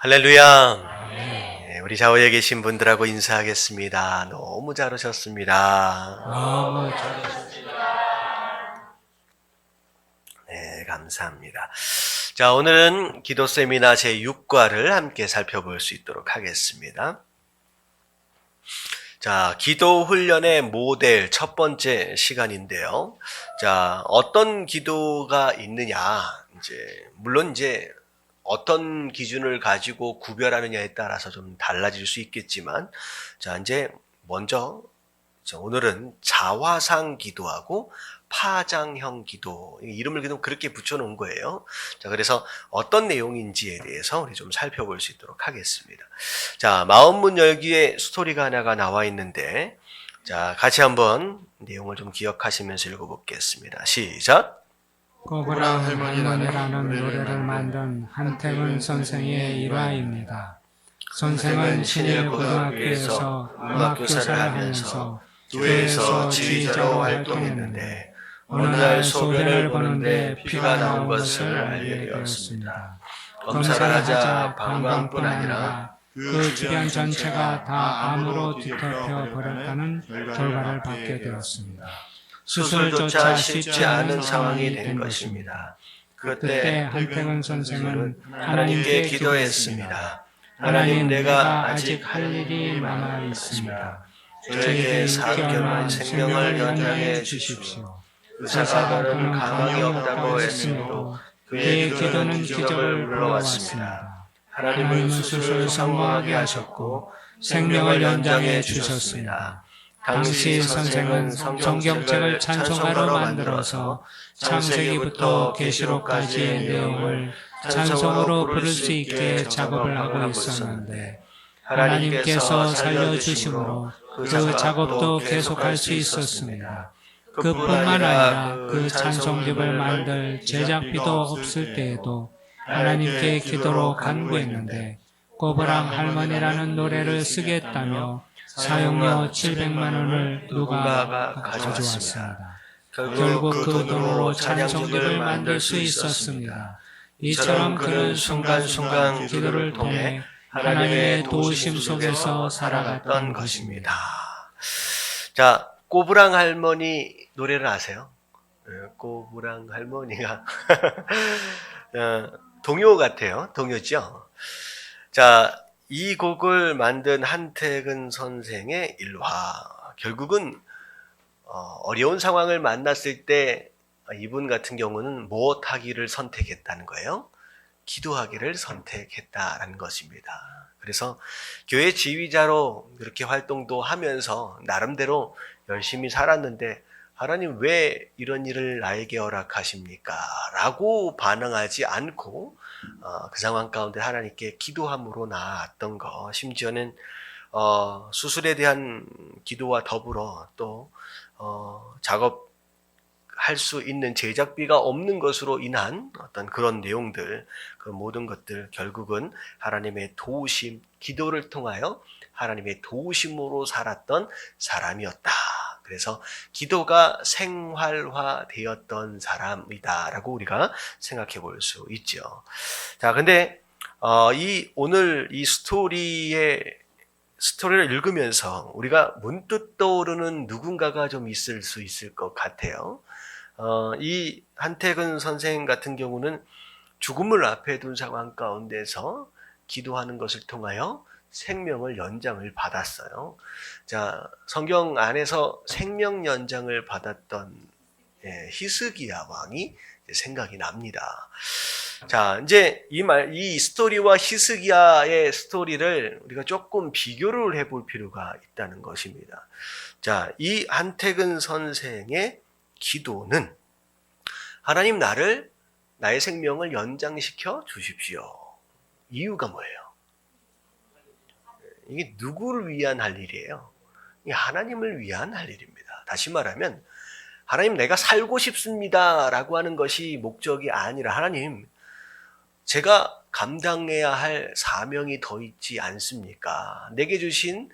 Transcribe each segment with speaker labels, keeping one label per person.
Speaker 1: 할렐루야. 네, 우리 좌우에 계신 분들하고 인사하겠습니다. 너무 잘 오셨습니다.
Speaker 2: 너무 잘하셨습니다.
Speaker 1: 네, 감사합니다. 자, 오늘은 기도 세미나 제6과를 함께 살펴볼 수 있도록 하겠습니다. 자, 기도 훈련의 모델 첫 번째 시간인데요. 자, 어떤 기도가 있느냐, 물론 어떤 기준을 가지고 구별하느냐에 따라서 좀 달라질 수 있겠지만, 자, 먼저, 오늘은 자화상 기도하고 파장형 기도, 이름을 그냥 그렇게 붙여놓은 거예요. 자, 그래서 어떤 내용인지에 대해서 우리 좀 살펴볼 수 있도록 하겠습니다. 자, 마음문 열기에 스토리가 하나가 나와 있는데, 자, 같이 한번 내용을 좀 기억하시면서 읽어보겠습니다. 시작!
Speaker 2: 꼬부랑 할머니라는 노래를 만든 한태근 선생의 일화입니다. 선생은 신일고등학교에서 음악교사를 하면서 교회에서 지휘자로 활동했는데 어느 날 소변을 보는데 피가 나온 것을 알게 되었습니다. 검사를 하자 방광뿐 아니라 그 주변 전체가 다 암으로 뒤덮여 버렸다는 결과를 받게 되었습니다. 수술조차 쉽지 않은 상황이 된 것입니다. 그때 한태근 선생은 하나님께 기도했습니다. 하나님, 내가 아직 할 일이 많아 있습니다. 저에게 4개월만 생명을 연장해 주십시오. 의사가 그는 가망이 없다고 했으므로 그의 기도는 기적을 불러왔습니다. 하나님은 수술을 성공하게 하셨고 생명을 연장해 주셨습니다. 당시 선생은 성경책을 찬송가로 만들어서 창세기부터 계시록까지의 내용을 찬송으로 부를 수 있게 작업을 하고 있었는데 하나님께서 살려주심으로 그 작업도 계속할 수 있었습니다. 그뿐만 아니라 그 찬송집을 만들 제작비도 없을 때에도 하나님께 기도로 간구했는데 꼬부랑 할머니라는 노래를 쓰겠다며 사용료 700만 원을 누군가가 가져왔습니다. 결국 그 돈으로 찬송집을 만들 수 있었습니다. 이처럼 그는 순간순간 기도를 통해 하나님의 도우심 속에서 살아갔던 것입니다.
Speaker 1: 자, 꼬부랑 할머니 노래를 아세요? 꼬부랑 할머니가 동요 같아요. 동요죠. 자, 이 곡을 만든 한태근 선생의 일화. 결국은 어려운 상황을 만났을 때 이분 같은 경우는 무엇하기를 선택했다는 거예요? 기도하기를 선택했다라는 것입니다. 그래서 교회 지휘자로 그렇게 활동도 하면서 나름대로 열심히 살았는데 하나님 왜 이런 일을 나에게 허락하십니까? 라고 반응하지 않고 그 상황 가운데 하나님께 기도함으로 나았던 거, 심지어는 수술에 대한 기도와 더불어 또 작업할 수 있는 제작비가 없는 것으로 인한 어떤 그런 내용들, 그 모든 것들 결국은 하나님의 도우심, 기도를 통하여 하나님의 도우심으로 살았던 사람이었다. 그래서 기도가 생활화되었던 사람이다라고 우리가 생각해 볼 수 있죠. 자, 근데 오늘 이 스토리를 읽으면서 우리가 문득 떠오르는 누군가가 좀 있을 수 있을 것 같아요. 이 한태근 선생 같은 경우는 죽음을 앞에 둔 상황 가운데서 기도하는 것을 통하여 생명을 연장을 받았어요. 자, 성경 안에서 생명 연장을 받았던 히스기야 왕이 생각이 납니다. 자, 이 스토리와 히스기야의 스토리를 우리가 조금 비교를 해볼 필요가 있다는 것입니다. 자, 이 한태근 선생의 기도는 하나님 나의 생명을 연장시켜 주십시오. 이유가 뭐예요? 이게 누구를 위한 할 일이에요? 이게 하나님을 위한 할 일입니다. 다시 말하면 하나님 내가 살고 싶습니다 라고 하는 것이 목적이 아니라 하나님 제가 감당해야 할 사명이 더 있지 않습니까? 내게 주신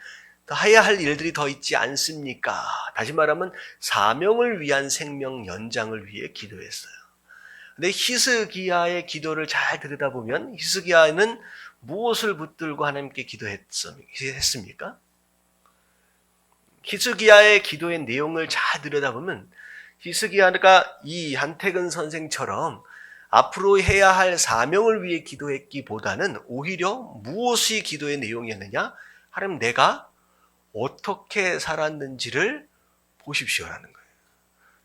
Speaker 1: 해야 할 일들이 더 있지 않습니까? 다시 말하면 사명을 위한 생명 연장을 위해 기도했어요. 근데 히스기야의 기도를 잘 들여다보면 히스기야는 무엇을 붙들고 하나님께 기도했습니까? 히스기야의 기도의 내용을 잘 들여다보면 히스기야가 이 한택은 선생처럼 앞으로 해야 할 사명을 위해 기도했기보다는 오히려 무엇이 기도의 내용이었느냐? 하나님, 내가 어떻게 살았는지를 보십시오라는 거예요.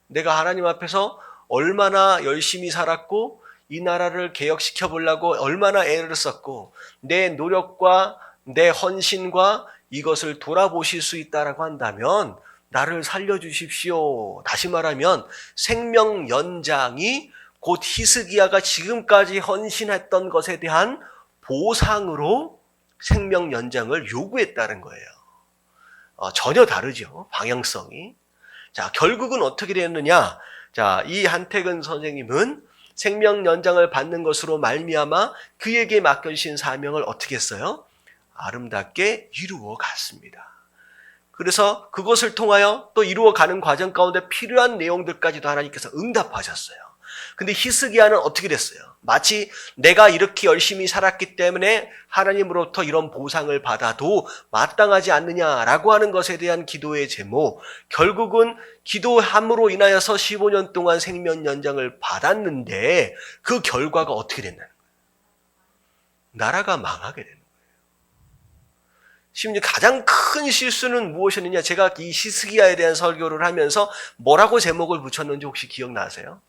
Speaker 1: 내가 하나님 앞에서 얼마나 열심히 살았고 이 나라를 개혁시켜 보려고 얼마나 애를 썼고 내 노력과 내 헌신과 이것을 돌아보실 수 있다라고 한다면 나를 살려주십시오. 다시 말하면 생명 연장이 곧 히스기야가 지금까지 헌신했던 것에 대한 보상으로 생명 연장을 요구했다는 거예요. 전혀 다르죠. 방향성이. 자, 결국은 어떻게 되었느냐? 자, 이 한택은 선생님은 생명 연장을 받는 것으로 말미암아 그에게 맡겨주신 사명을 어떻게 했어요? 아름답게 이루어 갔습니다. 그래서 그것을 통하여 또 이루어가는 과정 가운데 필요한 내용들까지도 하나님께서 응답하셨어요. 근데 히스기야는 어떻게 됐어요? 마치 내가 이렇게 열심히 살았기 때문에 하나님으로부터 이런 보상을 받아도 마땅하지 않느냐라고 하는 것에 대한 기도의 제목, 결국은 기도함으로 인하여서 15년 동안 생명 연장을 받았는데 그 결과가 어떻게 됐나요? 나라가 망하게 되는 거예요. 심지어 가장 큰 실수는 무엇이었느냐? 제가 이 히스기야에 대한 설교를 하면서 뭐라고 제목을 붙였는지 혹시 기억나세요?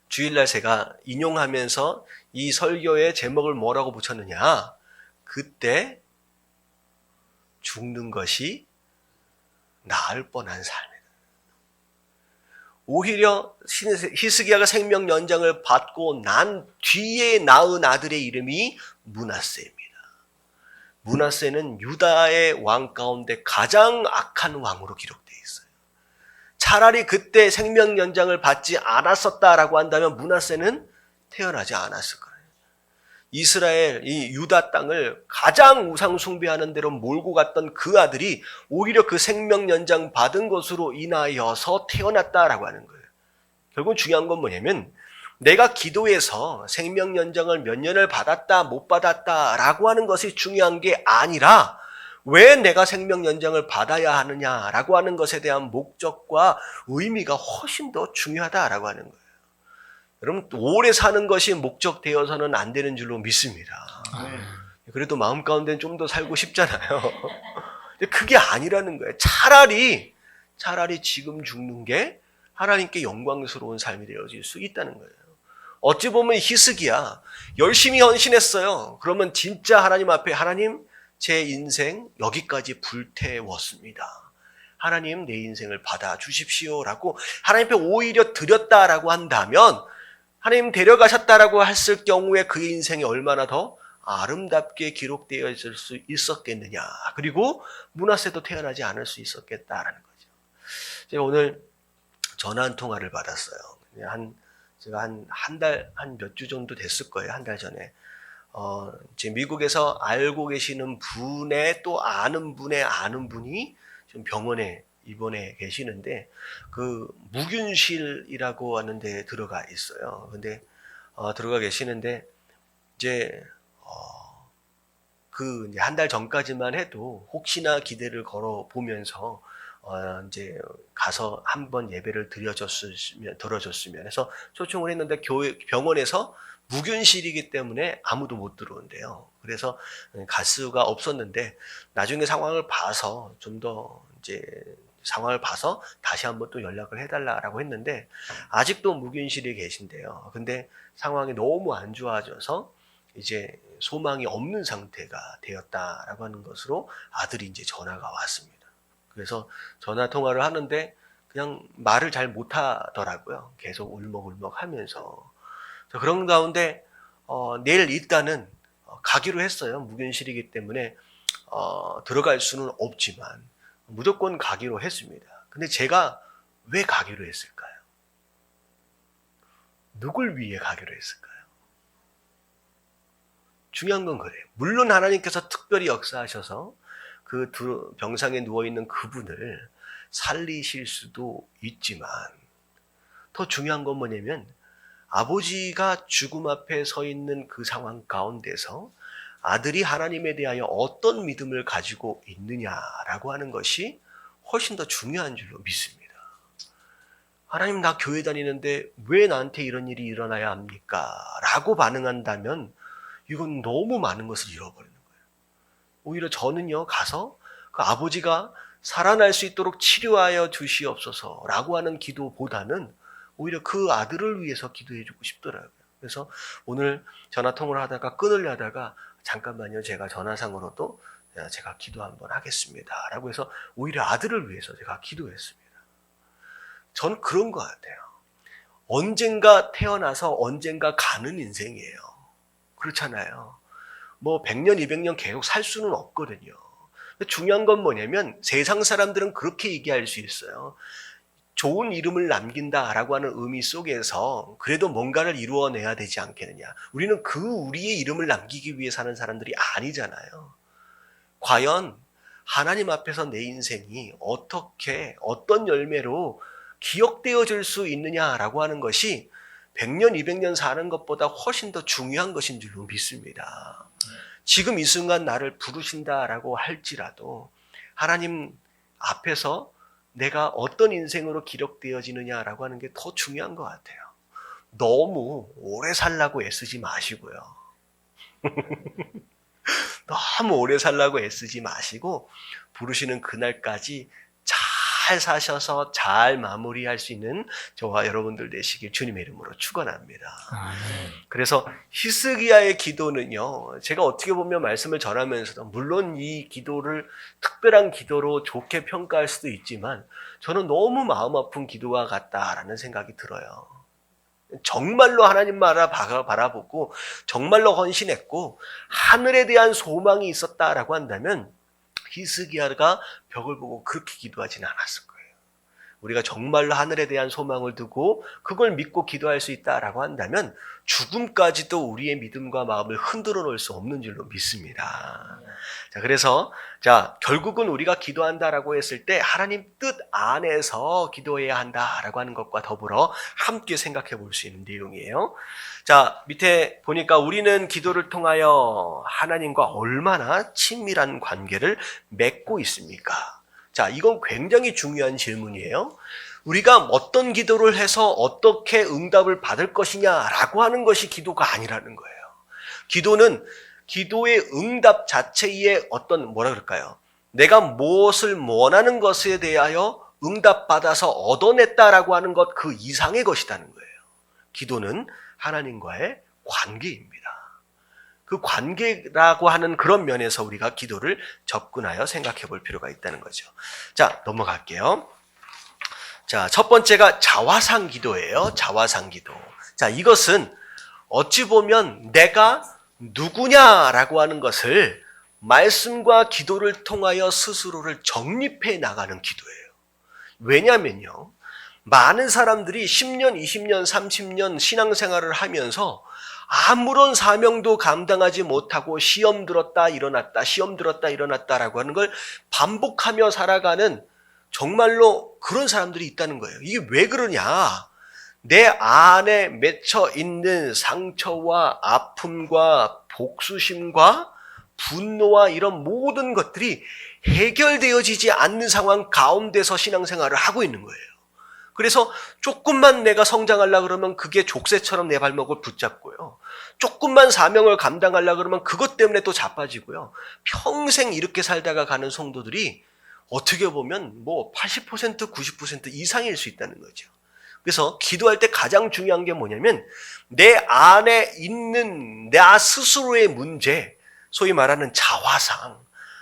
Speaker 1: 주일날 제가 인용하면서 이 설교의 제목을 뭐라고 붙였느냐? 그때 죽는 것이 나을 뻔한 삶이다. 오히려 히스기야가 생명 연장을 받고 난 뒤에 낳은 아들의 이름이 므낫세입니다. 므낫세는 유다의 왕 가운데 가장 악한 왕으로 기록되어 있어요. 차라리 그때 생명 연장을 받지 않았었다라고 한다면 므낫세는 태어나지 않았을 거예요. 이스라엘, 이 유다 땅을 가장 우상 숭배하는 대로 몰고 갔던 그 아들이 오히려 그 생명 연장 받은 것으로 인하여서 태어났다라고 하는 거예요. 결국 중요한 건 뭐냐면 내가 기도해서 생명 연장을 몇 년을 받았다 못 받았다라고 하는 것이 중요한 게 아니라 왜 내가 생명 연장을 받아야 하느냐라고 하는 것에 대한 목적과 의미가 훨씬 더 중요하다라고 하는 거예요. 여러분, 오래 사는 것이 목적 되어서는 안 되는 줄로 믿습니다. 그래도 마음 가운데는 좀 더 살고 싶잖아요. 근데 그게 아니라는 거예요. 차라리 지금 죽는 게 하나님께 영광스러운 삶이 되어질 수 있다는 거예요. 어찌 보면 히스기야 열심히 헌신했어요. 그러면 진짜 하나님 앞에 하나님, 제 인생 여기까지 불태웠습니다. 하나님, 내 인생을 받아주십시오라고 하나님 앞에 오히려 드렸다라고 한다면 하나님 데려가셨다라고 했을 경우에 그의 인생이 얼마나 더 아름답게 기록되어 있을 수 있었겠느냐. 그리고 므낫세도 태어나지 않을 수 있었겠다라는 거죠. 제가 오늘 전화 한 통화를 받았어요. 제가 한 몇 주 정도 됐을 거예요. 한 달 전에. 이제 미국에서 알고 계시는 분의 또 아는 분이 지금 병원에 입원해 계시는데 그 무균실이라고 하는 데 들어가 있어요. 근데 들어가 계시는데 이제 그 한 달 전까지만 해도 혹시나 기대를 걸어 보면서 이제 가서 한번 예배를 들어줬으면 해서 초청을 했는데 병원에서 무균실이기 때문에 아무도 못 들어온대요. 그래서 갈 수가 없었는데 나중에 상황을 봐서 좀 더 이제 상황을 봐서 다시 한번 또 연락을 해달라고 했는데 아직도 무균실에 계신데요. 근데 상황이 너무 안 좋아져서 이제 소망이 없는 상태가 되었다라고 하는 것으로 아들이 이제 전화가 왔습니다. 그래서 전화 통화를 하는데 그냥 말을 잘 못하더라고요. 계속 울먹울먹 하면서. 그런 가운데 내일 일단은 가기로 했어요. 무균실이기 때문에 들어갈 수는 없지만 무조건 가기로 했습니다. 근데 제가 왜 가기로 했을까요? 누굴 위해 가기로 했을까요? 중요한 건 그래요. 물론 하나님께서 특별히 역사하셔서 그 병상에 누워있는 그분을 살리실 수도 있지만 더 중요한 건 뭐냐면 아버지가 죽음 앞에 서 있는 그 상황 가운데서 아들이 하나님에 대하여 어떤 믿음을 가지고 있느냐라고 하는 것이 훨씬 더 중요한 줄로 믿습니다. 하나님, 나 교회 다니는데 왜 나한테 이런 일이 일어나야 합니까? 라고 반응한다면 이건 너무 많은 것을 잃어버리는 거예요. 오히려 저는요, 가서 그 아버지가 살아날 수 있도록 치료하여 주시옵소서 라고 하는 기도보다는 오히려 그 아들을 위해서 기도해 주고 싶더라고요. 그래서 오늘 전화통화를 하다가 끊으려다가 잠깐만요, 제가 전화상으로도 제가 기도 한번 하겠습니다 라고 해서 오히려 아들을 위해서 제가 기도했습니다. 저는 그런 것 같아요. 언젠가 태어나서 언젠가 가는 인생이에요. 그렇잖아요. 뭐 100년, 200년 계속 살 수는 없거든요. 중요한 건 뭐냐면 세상 사람들은 그렇게 얘기할 수 있어요. 좋은 이름을 남긴다라고 하는 의미 속에서 그래도 뭔가를 이루어내야 되지 않겠느냐. 우리는 우리의 이름을 남기기 위해 사는 사람들이 아니잖아요. 과연 하나님 앞에서 내 인생이 어떻게 어떤 열매로 기억되어질 수 있느냐라고 하는 것이 100년, 200년 사는 것보다 훨씬 더 중요한 것인 줄로 믿습니다. 지금 이 순간 나를 부르신다라고 할지라도 하나님 앞에서 내가 어떤 인생으로 기록되어지느냐라고 하는 게 더 중요한 것 같아요. 너무 오래 살라고 애쓰지 마시고요. 너무 오래 살라고 애쓰지 마시고 부르시는 그날까지 잘 사셔서 잘 마무리할 수 있는 저와 여러분들 되시길 주님의 이름으로 축원합니다. 그래서 히스기야의 기도는요, 제가 어떻게 보면 말씀을 전하면서도 물론 이 기도를 특별한 기도로 좋게 평가할 수도 있지만 저는 너무 마음 아픈 기도와 같다라는 생각이 들어요. 정말로 하나님 바라보고 정말로 헌신했고 하늘에 대한 소망이 있었다라고 한다면 히스기야가 벽을 보고 그렇게 기도하지는 않았을 거예요. 우리가 정말로 하늘에 대한 소망을 두고 그걸 믿고 기도할 수 있다라고 한다면 죽음까지도 우리의 믿음과 마음을 흔들어 놓을 수 없는 줄로 믿습니다. 자, 그래서 결국은 우리가 기도한다라고 했을 때 하나님 뜻 안에서 기도해야 한다라고 하는 것과 더불어 함께 생각해 볼 수 있는 내용이에요. 자, 밑에 보니까 우리는 기도를 통하여 하나님과 얼마나 친밀한 관계를 맺고 있습니까? 자, 이건 굉장히 중요한 질문이에요. 우리가 어떤 기도를 해서 어떻게 응답을 받을 것이냐라고 하는 것이 기도가 아니라는 거예요. 기도는 기도의 응답 자체의 어떤 내가 무엇을 원하는 것에 대하여 응답받아서 얻어냈다라고 하는 것 그 이상의 것이라는 거예요. 기도는 하나님과의 관계입니다. 그 관계라고 하는 그런 면에서 우리가 기도를 접근하여 생각해 볼 필요가 있다는 거죠. 자, 넘어갈게요. 자, 첫 번째가 자화상 기도예요. 자화상 기도. 자, 이것은 어찌 보면 내가 누구냐라고 하는 것을 말씀과 기도를 통하여 스스로를 정립해 나가는 기도예요. 왜냐면요, 많은 사람들이 10년, 20년, 30년 신앙생활을 하면서 아무런 사명도 감당하지 못하고 시험 들었다 일어났다, 시험 들었다 일어났다라고 하는 걸 반복하며 살아가는 정말로 그런 사람들이 있다는 거예요. 이게 왜 그러냐? 내 안에 맺혀 있는 상처와 아픔과 복수심과 분노와 이런 모든 것들이 해결되어지지 않는 상황 가운데서 신앙생활을 하고 있는 거예요. 그래서 조금만 내가 성장하려고 그러면 그게 족쇄처럼 내 발목을 붙잡고요. 조금만 사명을 감당하려고 그러면 그것 때문에 또 자빠지고요. 평생 이렇게 살다가 가는 성도들이 어떻게 보면 80%, 90% 이상일 수 있다는 거죠. 그래서 기도할 때 가장 중요한 게 뭐냐면 내 안에 있는 나 스스로의 문제, 소위 말하는 자화상,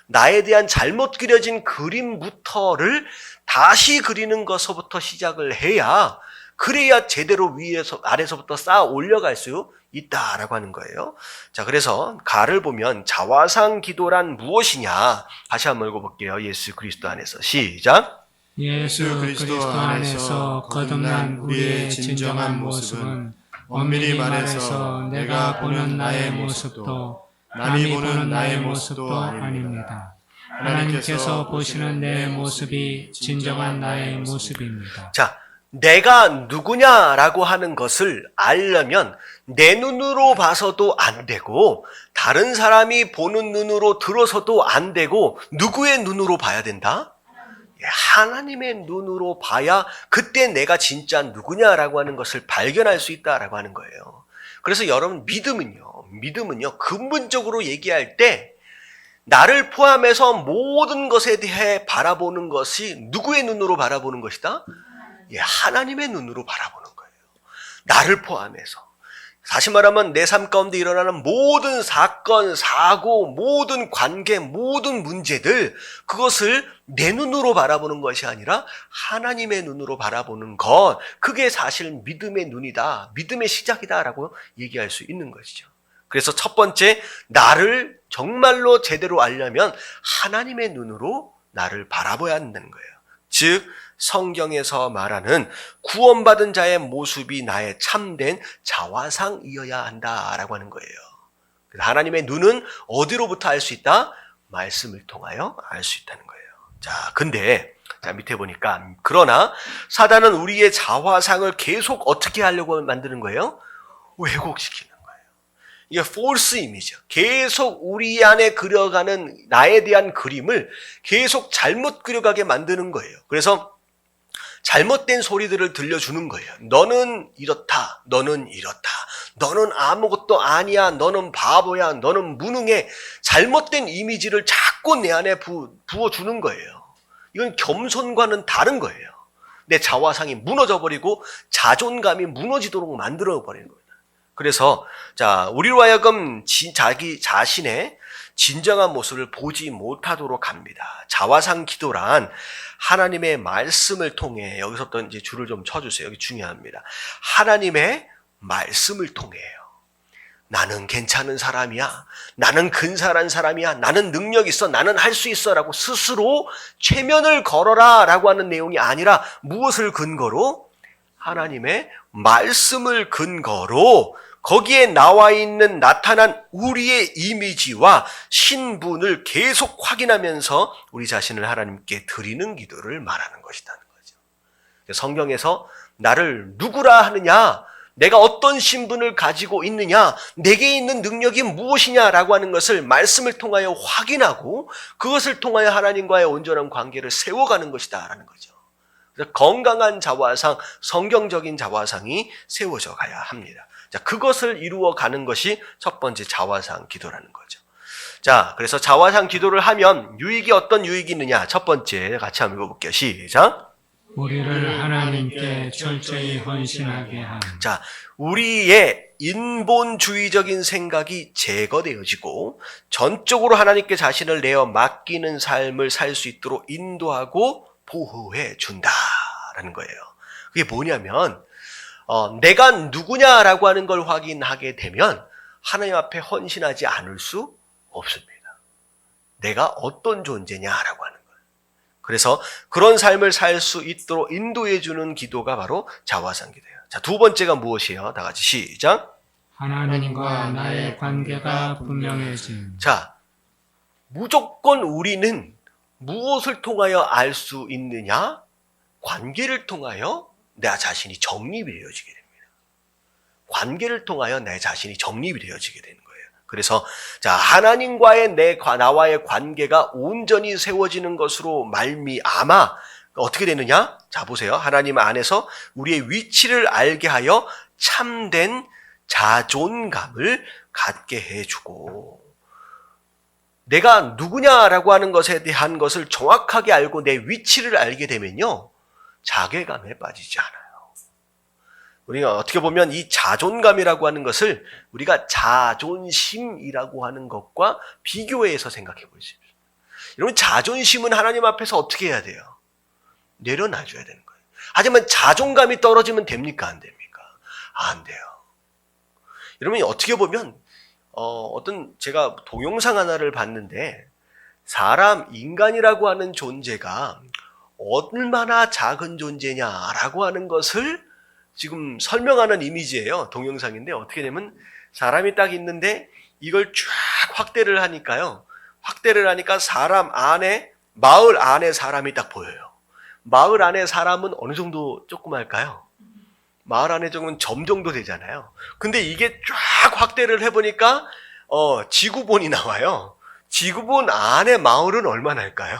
Speaker 1: 나에 대한 잘못 그려진 그림부터를 다시 그리는 것부터 시작을 해야 그래야 제대로 위에서 아래서부터 쌓아 올려갈 수 있다라고 하는 거예요. 자, 그래서 가를 보면 자화상 기도란 무엇이냐? 다시 한번 읽어볼게요. 예수 그리스도 안에서 시작.
Speaker 2: 예수 그리스도 안에서 거듭난 우리의 진정한 모습은 엄밀히 말해서 내가 보는 나의 모습도 남이 보는 나의 모습도 아닙니다. 하나님께서 보시는 내 모습이 진정한 나의 모습입니다.
Speaker 1: 자, 내가 누구냐라고 하는 것을 알려면 내 눈으로 봐서도 안 되고 다른 사람이 보는 눈으로 들어서도 안 되고 누구의 눈으로 봐야 된다? 하나님의 눈으로 봐야 그때 내가 진짜 누구냐라고 하는 것을 발견할 수 있다라고 하는 거예요. 그래서 여러분 믿음은요 근본적으로 얘기할 때 나를 포함해서 모든 것에 대해 바라보는 것이 누구의 눈으로 바라보는 것이다? 하나님의 눈으로 바라보는 거예요. 나를 포함해서. 다시 말하면 내 삶 가운데 일어나는 모든 사건, 사고, 모든 관계, 모든 문제들 그것을 내 눈으로 바라보는 것이 아니라 하나님의 눈으로 바라보는 것, 그게 사실 믿음의 눈이다, 믿음의 시작이다라고 얘기할 수 있는 것이죠. 그래서 첫 번째, 나를 정말로 제대로 알려면 하나님의 눈으로 나를 바라봐야 한다는 거예요. 즉 성경에서 말하는 구원받은 자의 모습이 나의 참된 자화상이어야 한다라고 하는 거예요. 하나님의 눈은 어디로부터 알 수 있다? 말씀을 통하여 알 수 있다는 거예요. 자, 근데 밑에 보니까 그러나 사단은 우리의 자화상을 계속 어떻게 하려고 만드는 거예요? 왜곡시키는 거예요. 이게 false 이미지죠. 계속 우리 안에 그려가는 나에 대한 그림을 계속 잘못 그려가게 만드는 거예요. 그래서 잘못된 소리들을 들려주는 거예요. 너는 이렇다. 너는 이렇다. 너는 아무것도 아니야. 너는 바보야. 너는 무능해. 잘못된 이미지를 자꾸 내 안에 부어주는 거예요. 이건 겸손과는 다른 거예요. 내 자화상이 무너져버리고 자존감이 무너지도록 만들어버리는 겁니다. 그래서 우리로 하여금 자기 자신의 진정한 모습을 보지 못하도록 합니다. 자화상 기도란 하나님의 말씀을 통해, 여기서부터 이제 줄을 좀 쳐주세요. 여기 중요합니다. 하나님의 말씀을 통해요. 나는 괜찮은 사람이야. 나는 근사한 사람이야. 나는 능력 있어. 나는 할 수 있어. 라고 스스로 최면을 걸어라. 라고 하는 내용이 아니라 무엇을 근거로? 하나님의 말씀을 근거로 거기에 나와 있는 나타난 우리의 이미지와 신분을 계속 확인하면서 우리 자신을 하나님께 드리는 기도를 말하는 것이라는 거죠. 성경에서 나를 누구라 하느냐, 내가 어떤 신분을 가지고 있느냐, 내게 있는 능력이 무엇이냐라고 하는 것을 말씀을 통하여 확인하고 그것을 통하여 하나님과의 온전한 관계를 세워가는 것이다라는 거죠. 그래서 건강한 자화상, 성경적인 자화상이 세워져 가야 합니다. 그것을 이루어 가는 것이 첫 번째 자화상 기도라는 거죠. 그래서 자화상 기도를 하면 어떤 유익이 있느냐? 첫 번째 같이 한번 읽어볼게요. 시작.
Speaker 2: 우리를 하나님께 철저히 헌신하게 함.
Speaker 1: 우리의 인본주의적인 생각이 제거되어지고 전적으로 하나님께 자신을 내어 맡기는 삶을 살 수 있도록 인도하고 보호해 준다라는 거예요. 그게 뭐냐면 내가 누구냐라고 하는 걸 확인하게 되면 하나님 앞에 헌신하지 않을 수 없습니다. 내가 어떤 존재냐라고 하는 거예요. 그래서 그런 삶을 살 수 있도록 인도해 주는 기도가 바로 자화상 기도예요. 두 번째가 무엇이에요? 다 같이 시작.
Speaker 2: 하나님과 나의 관계가 분명해짐.
Speaker 1: 무조건 우리는 무엇을 통하여 알 수 있느냐? 관계를 통하여 내 자신이 정립이 되어지게 됩니다. 관계를 통하여 내 자신이 정립이 되어지게 되는 거예요. 그래서 하나님과의 나와의 관계가 온전히 세워지는 것으로 말미암아 어떻게 되느냐? 보세요. 하나님 안에서 우리의 위치를 알게 하여 참된 자존감을 갖게 해주고, 내가 누구냐라고 하는 것에 대한 것을 정확하게 알고 내 위치를 알게 되면요, 자괴감에 빠지지 않아요. 우리가 어떻게 보면 이 자존감이라고 하는 것을 우리가 자존심이라고 하는 것과 비교해서 생각해 보십시오. 여러분, 자존심은 하나님 앞에서 어떻게 해야 돼요? 내려놔줘야 되는 거예요. 하지만 자존감이 떨어지면 됩니까? 안 됩니까? 안 돼요. 여러분, 어떻게 보면 제가 동영상 하나를 봤는데 인간이라고 하는 존재가 얼마나 작은 존재냐라고 하는 것을 지금 설명하는 이미지예요. 동영상인데 어떻게 되면 사람이 딱 있는데 이걸 쫙 확대를 하니까 사람 안에, 마을 안에 사람이 딱 보여요. 마을 안에 사람은 어느 정도 조그말까요? 마을 안에 조금 점 정도 되잖아요. 근데 이게 쫙 확대를 해보니까 지구본이 나와요. 지구본 안에 마을은 얼마나 할까요?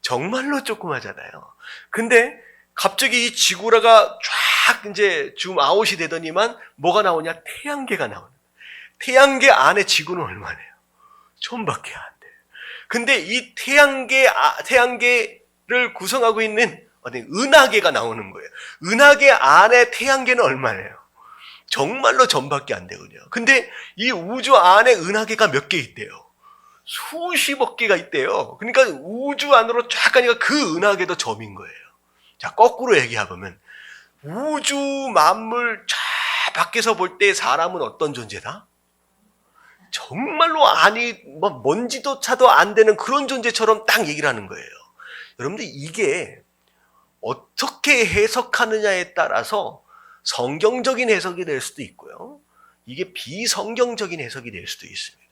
Speaker 1: 정말로 조그마잖아요. 근데 갑자기 이 지구라가 쫙 이제 줌 아웃이 되더니만 뭐가 나오냐? 태양계가 나오는. 태양계 안에 지구는 얼마네요? 처음밖에 안 돼요. 근데 이 태양계를 구성하고 있는 은하계가 나오는 거예요. 은하계 안에 태양계는 얼마네요? 정말로 점밖에 안 되거든요. 근데 이 우주 안에 은하계가 몇 개 있대요? 수십억 개가 있대요. 그러니까 우주 안으로 쫙 가니까 그 은하계도 점인 거예요. 자, 거꾸로 얘기해보면 우주 만물 쫙 밖에서 볼 때 사람은 어떤 존재다? 정말로 먼지조차도 안 되는 그런 존재처럼 딱 얘기를 하는 거예요. 여러분들 이게 어떻게 해석하느냐에 따라서 성경적인 해석이 될 수도 있고요. 이게 비성경적인 해석이 될 수도 있습니다.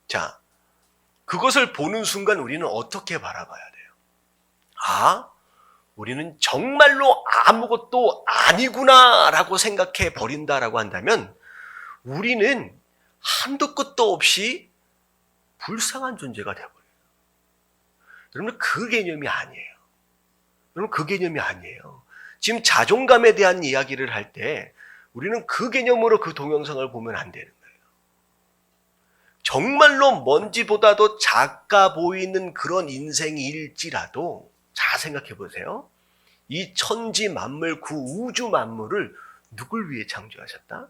Speaker 1: 자, 그것을 보는 순간 우리는 어떻게 바라봐야 돼요? 우리는 정말로 아무것도 아니구나라고 생각해 버린다라고 한다면 우리는 한도 끝도 없이 불쌍한 존재가 되어버려요. 여러분 그 개념이 아니에요. 여러분 그 개념이 아니에요. 지금 자존감에 대한 이야기를 할 때 우리는 그 개념으로 그 동영상을 보면 안 되는 거예요. 정말로 먼지보다도 작아 보이는 그런 인생일지라도 잘 생각해 보세요. 이 천지 만물, 그 우주 만물을 누굴 위해 창조하셨다?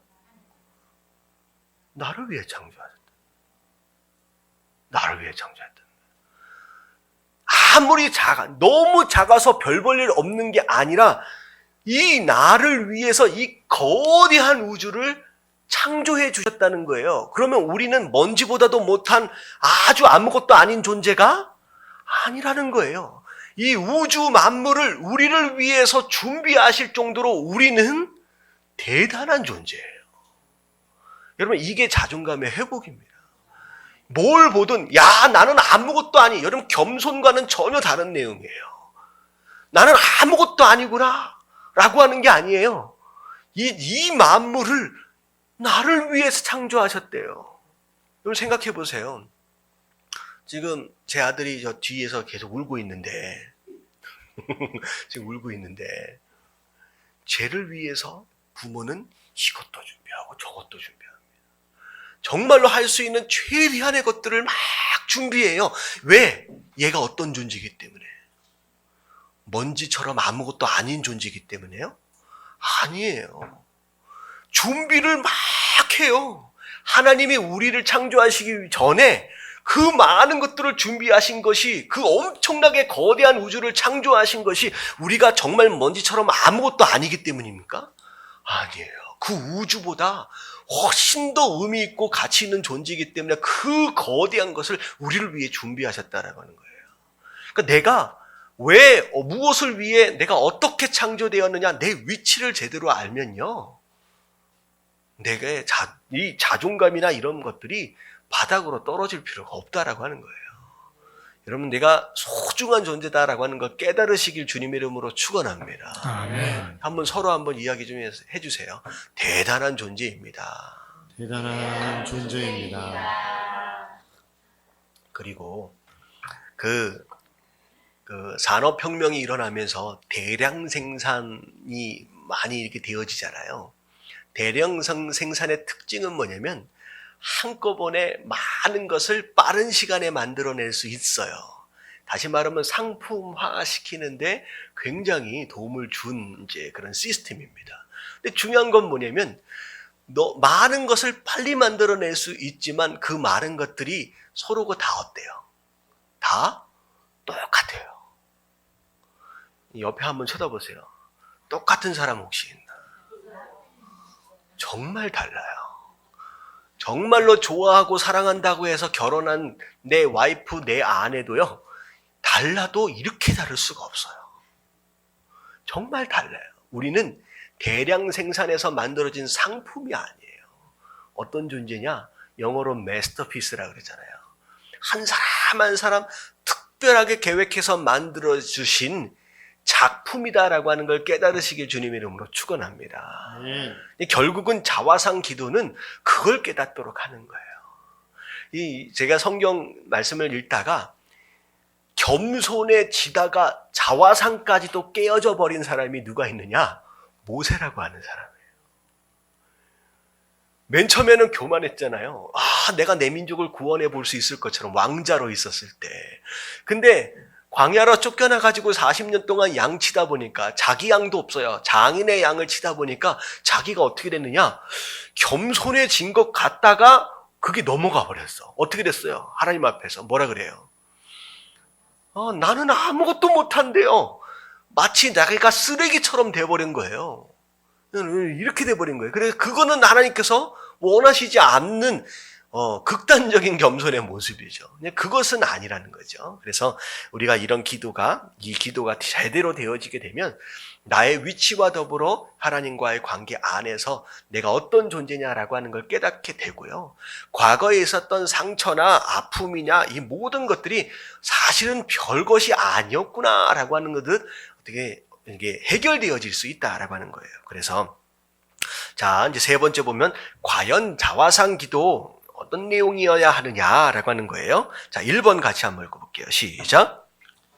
Speaker 1: 나를 위해 창조하셨다. 나를 위해 창조했다. 아무리 너무 작아서 별 볼 일 없는 게 아니라 이 나를 위해서 이 거대한 우주를 창조해 주셨다는 거예요. 그러면 우리는 먼지보다도 못한 아주 아무것도 아닌 존재가 아니라는 거예요. 이 우주 만물을 우리를 위해서 준비하실 정도로 우리는 대단한 존재예요. 여러분 이게 자존감의 회복입니다. 뭘 보든 나는 아무것도 아니. 여러분 겸손과는 전혀 다른 내용이에요. 나는 아무것도 아니구나 라고 하는 게 아니에요. 이 만물을 나를 위해서 창조하셨대요. 여러분 생각해 보세요. 지금 제 아들이 저 뒤에서 계속 울고 있는데 지금 울고 있는데 쟤를 위해서 부모는 이것도 준비하고 저것도 준비합니다. 정말로 할 수 있는 최대한의 것들을 막 준비해요. 왜? 얘가 어떤 존재이기 때문에. 먼지처럼 아무것도 아닌 존재이기 때문에요? 아니에요. 준비를 막 해요. 하나님이 우리를 창조하시기 전에 그 많은 것들을 준비하신 것이, 그 엄청나게 거대한 우주를 창조하신 것이 우리가 정말 먼지처럼 아무것도 아니기 때문입니까? 아니에요. 그 우주보다 훨씬 더 의미 있고 가치 있는 존재이기 때문에 그 거대한 것을 우리를 위해 준비하셨다라고 하는 거예요. 그러니까 내가 왜, 무엇을 위해 내가 어떻게 창조되었느냐, 내 위치를 제대로 알면요. 내가 이 자존감이나 이런 것들이 바닥으로 떨어질 필요가 없다라고 하는 거예요. 여러분, 내가 소중한 존재다라고 하는 걸 깨달으시길 주님의 이름으로 축원합니다.
Speaker 2: 아멘.
Speaker 1: 서로 한번 이야기 좀 해주세요. 대단한 존재입니다.
Speaker 2: 대단한 존재입니다.
Speaker 1: 그리고 그 산업혁명이 일어나면서 대량 생산이 많이 이렇게 되어지잖아요. 대량 생산의 특징은 뭐냐면 한꺼번에 많은 것을 빠른 시간에 만들어낼 수 있어요. 다시 말하면 상품화 시키는데 굉장히 도움을 준 이제 그런 시스템입니다. 근데 중요한 건 뭐냐면 많은 것을 빨리 만들어낼 수 있지만 그 많은 것들이 서로가 다 어때요? 다 똑같아요. 옆에 한번 쳐다보세요. 똑같은 사람 혹시 있나? 정말 달라요. 정말로 좋아하고 사랑한다고 해서 결혼한 내 와이프, 내 아내도요, 달라도 이렇게 다를 수가 없어요. 정말 달라요. 우리는 대량 생산해서 만들어진 상품이 아니에요. 어떤 존재냐? 영어로 마스터피스라고 그러잖아요. 한 사람 한 사람 특별하게 계획해서 만들어 주신 작품이다라고 하는 걸 깨달으시길 주님의 이름으로 축원합니다. 결국은 자화상 기도는 그걸 깨닫도록 하는 거예요. 제가 성경 말씀을 읽다가 겸손해지다가 자화상까지도 깨어져 버린 사람이 누가 있느냐? 모세라고 하는 사람이에요. 맨 처음에는 교만했잖아요. 내가 내 민족을 구원해 볼 수 있을 것처럼 왕자로 있었을 때. 근데 광야로 쫓겨나가지고 40년 동안 양 치다 보니까 자기 양도 없어요. 장인의 양을 치다 보니까 자기가 어떻게 됐느냐? 겸손해진 것 같다가 그게 넘어가 버렸어. 어떻게 됐어요? 하나님 앞에서 뭐라 그래요? 나는 아무것도 못한대요. 마치 자기가 쓰레기처럼 돼버린 거예요. 이렇게 돼버린 거예요. 그래서 그거는 하나님께서 원하시지 않는 극단적인 겸손의 모습이죠. 그것은 아니라는 거죠. 그래서 우리가 이 기도가 제대로 되어지게 되면 나의 위치와 더불어 하나님과의 관계 안에서 내가 어떤 존재냐라고 하는 걸 깨닫게 되고요. 과거에 있었던 상처나 아픔이냐 이 모든 것들이 사실은 별것이 아니었구나라고 하는 것들 어떻게 이게 해결되어질 수 있다라고 하는 거예요. 그래서 자, 이제 세 번째 보면 과연 자화상 기도 어떤 내용이어야 하느냐라고 하는 거예요. 자, 1번 같이 한번 읽어볼게요. 시작.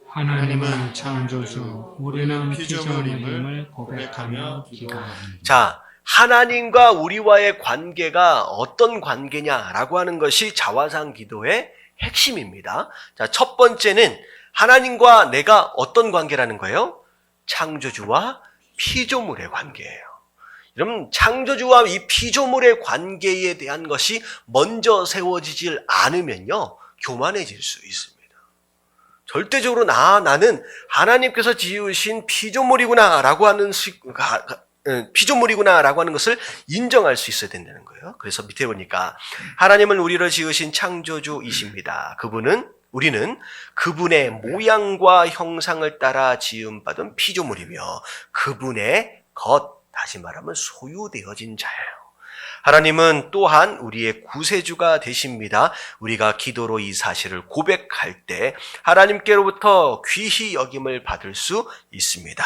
Speaker 2: 하나님은 창조주, 우리는 피조물임을 고백하며 기도합니다.
Speaker 1: 자, 하나님과 우리와의 관계가 어떤 관계냐라고 하는 것이 자화상 기도의 핵심입니다. 자, 첫 번째는 하나님과 내가 어떤 관계라는 거예요? 창조주와 피조물의 관계예요. 여러분, 창조주와 이 피조물의 관계에 대한 것이 먼저 세워지질 않으면요, 교만해질 수 있습니다. 절대적으로 나는 하나님께서 지으신 피조물이구나라고 하는 피조물이구나라고 하는 것을 인정할 수 있어야 된다는 거예요. 그래서 밑에 보니까 하나님은 우리를 지으신 창조주이십니다. 우리는 그분의 모양과 형상을 따라 지음받은 피조물이며 그분의 다시 말하면 소유되어진 자예요. 하나님은 또한 우리의 구세주가 되십니다. 우리가 기도로 이 사실을 고백할 때 하나님께로부터 귀히 여김을 받을 수 있습니다.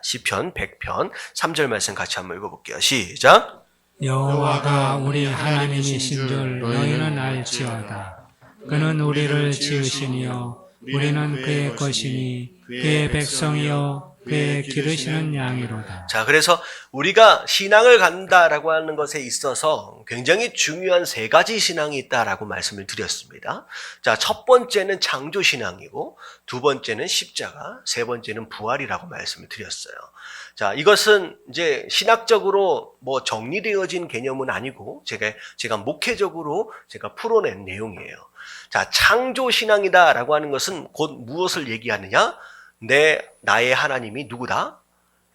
Speaker 1: 시편 100편 3절 말씀 같이 한번 읽어볼게요. 시작.
Speaker 2: 여호와가 우리 하나님이신 줄 너희는 알지어다. 그는 우리를 지으시니요 우리는 그의 것이니 그의 백성이요 그의 기르시는 양이로다.
Speaker 1: 자, 그래서 우리가 신앙을 간다라고 하는 것에 있어서 굉장히 중요한 세 가지 신앙이 있다라고 말씀을 드렸습니다. 자, 첫 번째는 창조 신앙이고, 두 번째는 십자가, 세 번째는 부활이라고 말씀을 드렸어요. 자, 이것은 이제 신학적으로 정리되어진 개념은 아니고, 제가 목회적으로 제가 풀어낸 내용이에요. 자, 창조 신앙이다라고 하는 것은 곧 무엇을 얘기하느냐? 나의 하나님이 누구다?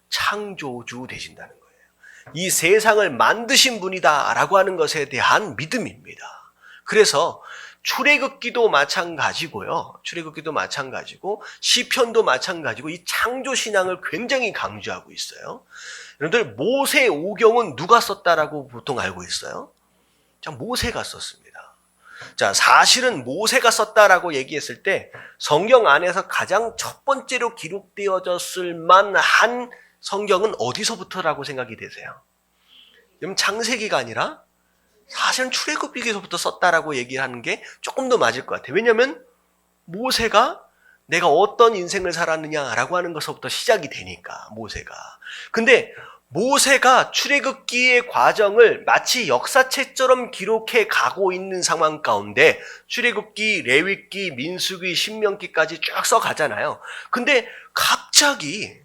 Speaker 1: 창조주 되신다는 거예요. 이 세상을 만드신 분이다라고 하는 것에 대한 믿음입니다. 그래서 출애굽기도 마찬가지고요. 출애굽기도 마찬가지고 시편도 마찬가지고 이 창조 신앙을 굉장히 강조하고 있어요. 여러분들 모세 오경은 누가 썼다라고 보통 알고 있어요? 자, 모세가 썼습니다. 자, 사실은 모세가 썼다라고 얘기했을 때 성경 안에서 가장 첫 번째로 기록되어졌을 만한 성경은 어디서부터라고 생각이 되세요? 그럼 창세기가 아니라 사실은 출애굽기에서부터 썼다라고 얘기하는 게 조금 더 맞을 것 같아요. 왜냐하면 모세가 내가 어떤 인생을 살았느냐라고 하는 것부터 시작이 되니까 모세가. 근데 모세가 출애굽기의 과정을 마치 역사책처럼 기록해 가고 있는 상황 가운데 출애굽기, 레위기, 민수기, 신명기까지 쭉 써가잖아요. 근데 갑자기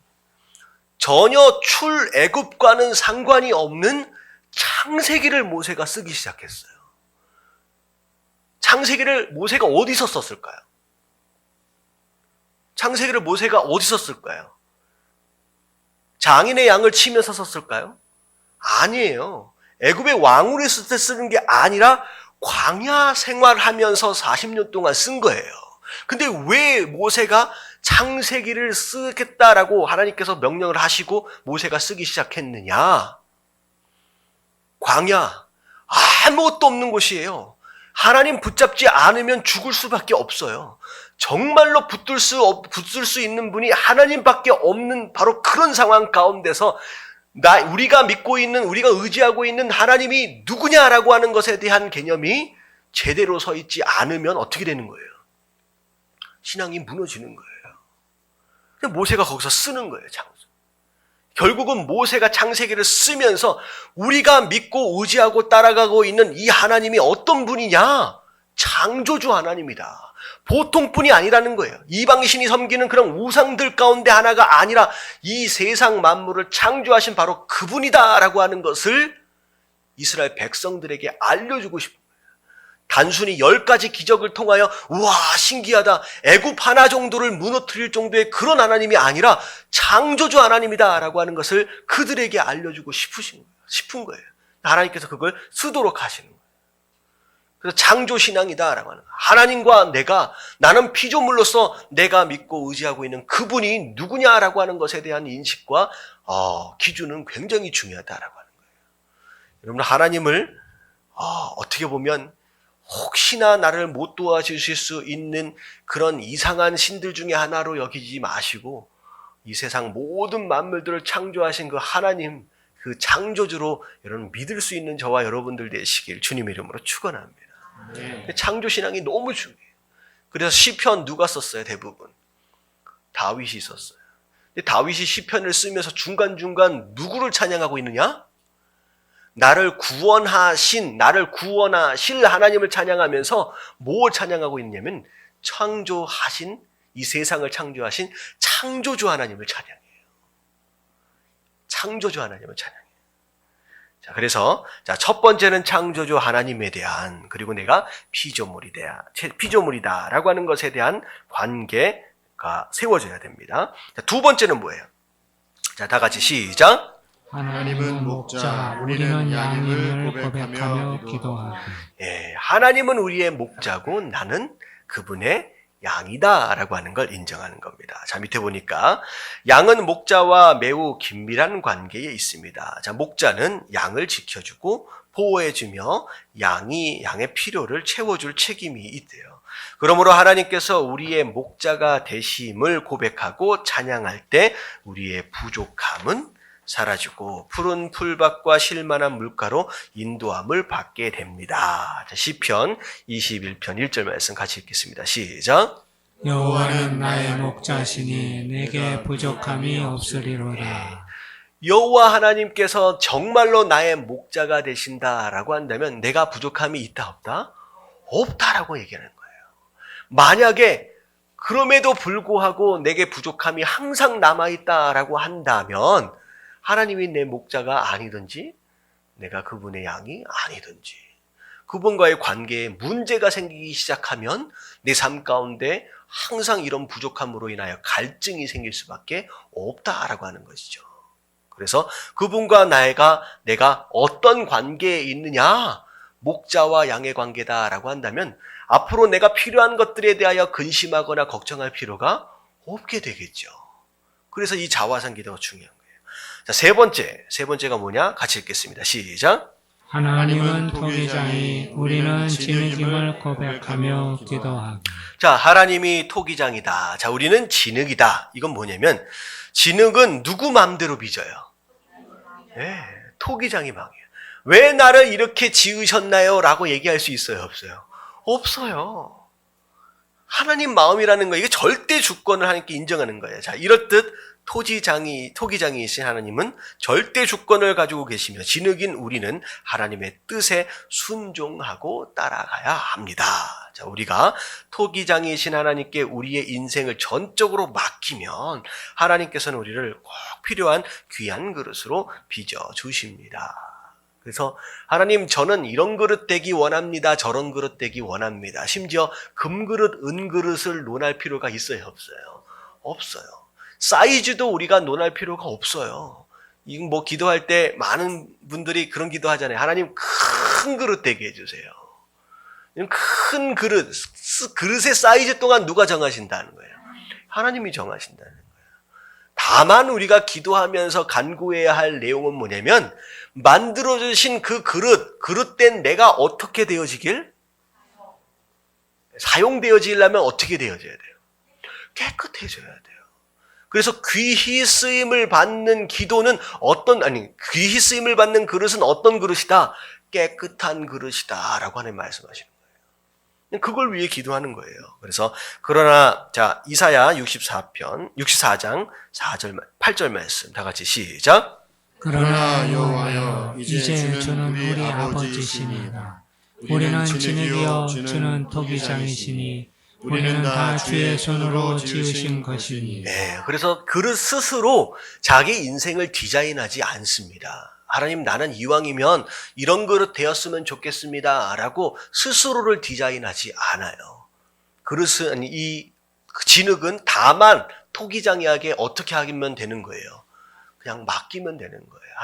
Speaker 1: 전혀 출애굽과는 상관이 없는 창세기를 모세가 쓰기 시작했어요. 창세기를 모세가 어디서 썼을까요? 창세기를 모세가 어디서 쓸까요? 장인의 양을 치면서 썼을까요? 아니에요. 애굽의 왕으로 있을 때 쓰는 게 아니라 광야 생활하면서 40년 동안 쓴 거예요. 근데 왜 모세가 창세기를 쓰겠다라고 하나님께서 명령을 하시고 모세가 쓰기 시작했느냐? 광야, 아무것도 없는 곳이에요. 하나님 붙잡지 않으면 죽을 수밖에 없어요. 정말로 붙들 수 있는 분이 하나님밖에 없는 바로 그런 상황 가운데서 우리가 믿고 있는, 우리가 의지하고 있는 하나님이 누구냐라고 하는 것에 대한 개념이 제대로 서 있지 않으면 어떻게 되는 거예요? 신앙이 무너지는 거예요. 모세가 거기서 쓰는 거예요, 장소. 결국은 모세가 창세기를 쓰면서 우리가 믿고 의지하고 따라가고 있는 이 하나님이 어떤 분이냐? 창조주 하나님이다. 보통 분이 아니라는 거예요. 이방신이 섬기는 그런 우상들 가운데 하나가 아니라 이 세상 만물을 창조하신 바로 그분이다라고 하는 것을 이스라엘 백성들에게 알려주고 싶은 거예요. 단순히 10가지 기적을 통하여 우와 신기하다, 애굽 하나 정도를 무너뜨릴 정도의 그런 하나님이 아니라 창조주 하나님이다라고 하는 것을 그들에게 알려주고 싶은 거예요. 하나님께서 그걸 쓰도록 하시는 거예요. 그래서 창조신앙이다라고 하는 거예요. 하나님과 나는 피조물로서 내가 믿고 의지하고 있는 그분이 누구냐라고 하는 것에 대한 인식과 기준은 굉장히 중요하다라고 하는 거예요. 여러분, 하나님을 어떻게 보면 혹시나 나를 못 도와주실 수 있는 그런 이상한 신들 중에 하나로 여기지 마시고 이 세상 모든 만물들을 창조하신 그 하나님, 그 창조주로 여러분 믿을 수 있는 저와 여러분들 되시길 주님의 이름으로 축원합니다. 창조신앙이 너무 중요해요. 그래서 시편 누가 썼어요? 대부분 다윗이 썼어요. 근데 다윗이 시편을 쓰면서 중간중간 누구를 찬양하고 있느냐? 나를 구원하실 하나님을 찬양하면서 뭘 찬양하고 있냐면 창조하신, 이 세상을 창조하신 창조주 하나님을 찬양해요. 창조주 하나님을 찬양해요. 자, 그래서 첫 번째는 창조주 하나님에 대한, 그리고 내가 피조물이다라고 하는 것에 대한 관계가 세워져야 됩니다. 자, 두 번째는 뭐예요? 자, 다 같이 시작.
Speaker 2: 하나님은 목자, 우리는 양임을 고백하며 기도하고.
Speaker 1: 하나님은 우리의 목자고 나는 그분의 양이다라고 하는 걸 인정하는 겁니다. 자, 밑에 보니까 양은 목자와 매우 긴밀한 관계에 있습니다. 자, 목자는 양을 지켜주고 보호해주며 양의 필요를 채워줄 책임이 있대요. 그러므로 하나님께서 우리의 목자가 되심을 고백하고 찬양할 때 우리의 부족함은 사라지고 푸른 풀밭과 쉴만한 물가로 인도함을 받게 됩니다. 자, 시편 21편 1절 말씀 같이 읽겠습니다. 시작.
Speaker 2: 여호와는 나의 목자시니 내게 부족함이 없으리로다.
Speaker 1: 여호와 하나님께서 정말로 나의 목자가 되신다라고 한다면 내가 부족함이 있다 없다? 없다라고 얘기하는 거예요. 만약에 그럼에도 불구하고 내게 부족함이 항상 남아있다라고 한다면 하나님이 내 목자가 아니든지 내가 그분의 양이 아니든지 그분과의 관계에 문제가 생기기 시작하면 내 삶 가운데 항상 이런 부족함으로 인하여 갈증이 생길 수밖에 없다라고 하는 것이죠. 그래서 그분과 내가 어떤 관계에 있느냐, 목자와 양의 관계다라고 한다면 앞으로 내가 필요한 것들에 대하여 근심하거나 걱정할 필요가 없게 되겠죠. 그래서 이 자화상 기도가 중요한 거예요. 자, 세 번째가 뭐냐? 같이 읽겠습니다. 시작.
Speaker 2: 하나님은 토기장이, 우리는 진흙임을 고백하며 기도하고.
Speaker 1: 자, 하나님이 토기장이다. 자, 우리는 진흙이다. 이건 뭐냐면 진흙은 누구 마음대로 빚어요? 토기장이 망해요. 왜 나를 이렇게 지으셨나요? 라고 얘기할 수 있어요? 없어요? 없어요. 하나님 마음이라는 거, 이게 절대 주권을 하나님께 인정하는 거예요. 자, 이렇듯 토기장이신 하나님은 절대 주권을 가지고 계시며 진흙인 우리는 하나님의 뜻에 순종하고 따라가야 합니다. 자, 우리가 토기장이신 하나님께 우리의 인생을 전적으로 맡기면 하나님께서는 우리를 꼭 필요한 귀한 그릇으로 빚어주십니다. 그래서 하나님, 저는 이런 그릇 되기 원합니다. 저런 그릇 되기 원합니다. 심지어 금그릇, 은그릇을 논할 필요가 있어요? 없어요? 없어요. 사이즈도 우리가 논할 필요가 없어요. 이건 뭐 기도할 때 많은 분들이 그런 기도 하잖아요. 하나님, 큰 그릇 되게 해주세요. 큰 그릇의 사이즈 동안 누가 정하신다는 거예요? 하나님이 정하신다는 거예요. 다만 우리가 기도하면서 간구해야 할 내용은 뭐냐면 만들어주신 그 그릇된 내가 어떻게 되어지길? 사용되어지려면 어떻게 되어져야 돼요? 깨끗해져야 돼요. 그래서 귀히 쓰임을 받는 기도는 귀히 쓰임을 받는 그릇은 어떤 그릇이다? 깨끗한 그릇이다 라고 하는 말씀하시는 거예요. 그걸 위해 기도하는 거예요. 그래서 그러나 자 이사야 64장 8절 말씀 다 같이 시작.
Speaker 2: 그러나 여호와여 이제 주는 우리 아버지시니이다. 우리는 진흙이여 주는 토기장이시니 우리는 다 주의 손으로 지으신 것이니.
Speaker 1: 네, 그래서 그릇 스스로 자기 인생을 디자인하지 않습니다. 하나님 나는 이왕이면 이런 그릇 되었으면 좋겠습니다 라고 스스로를 디자인하지 않아요. 그릇은 이 진흙은 다만 토기장이하게 어떻게 하면 되는 거예요. 그냥 맡기면 되는 거예요.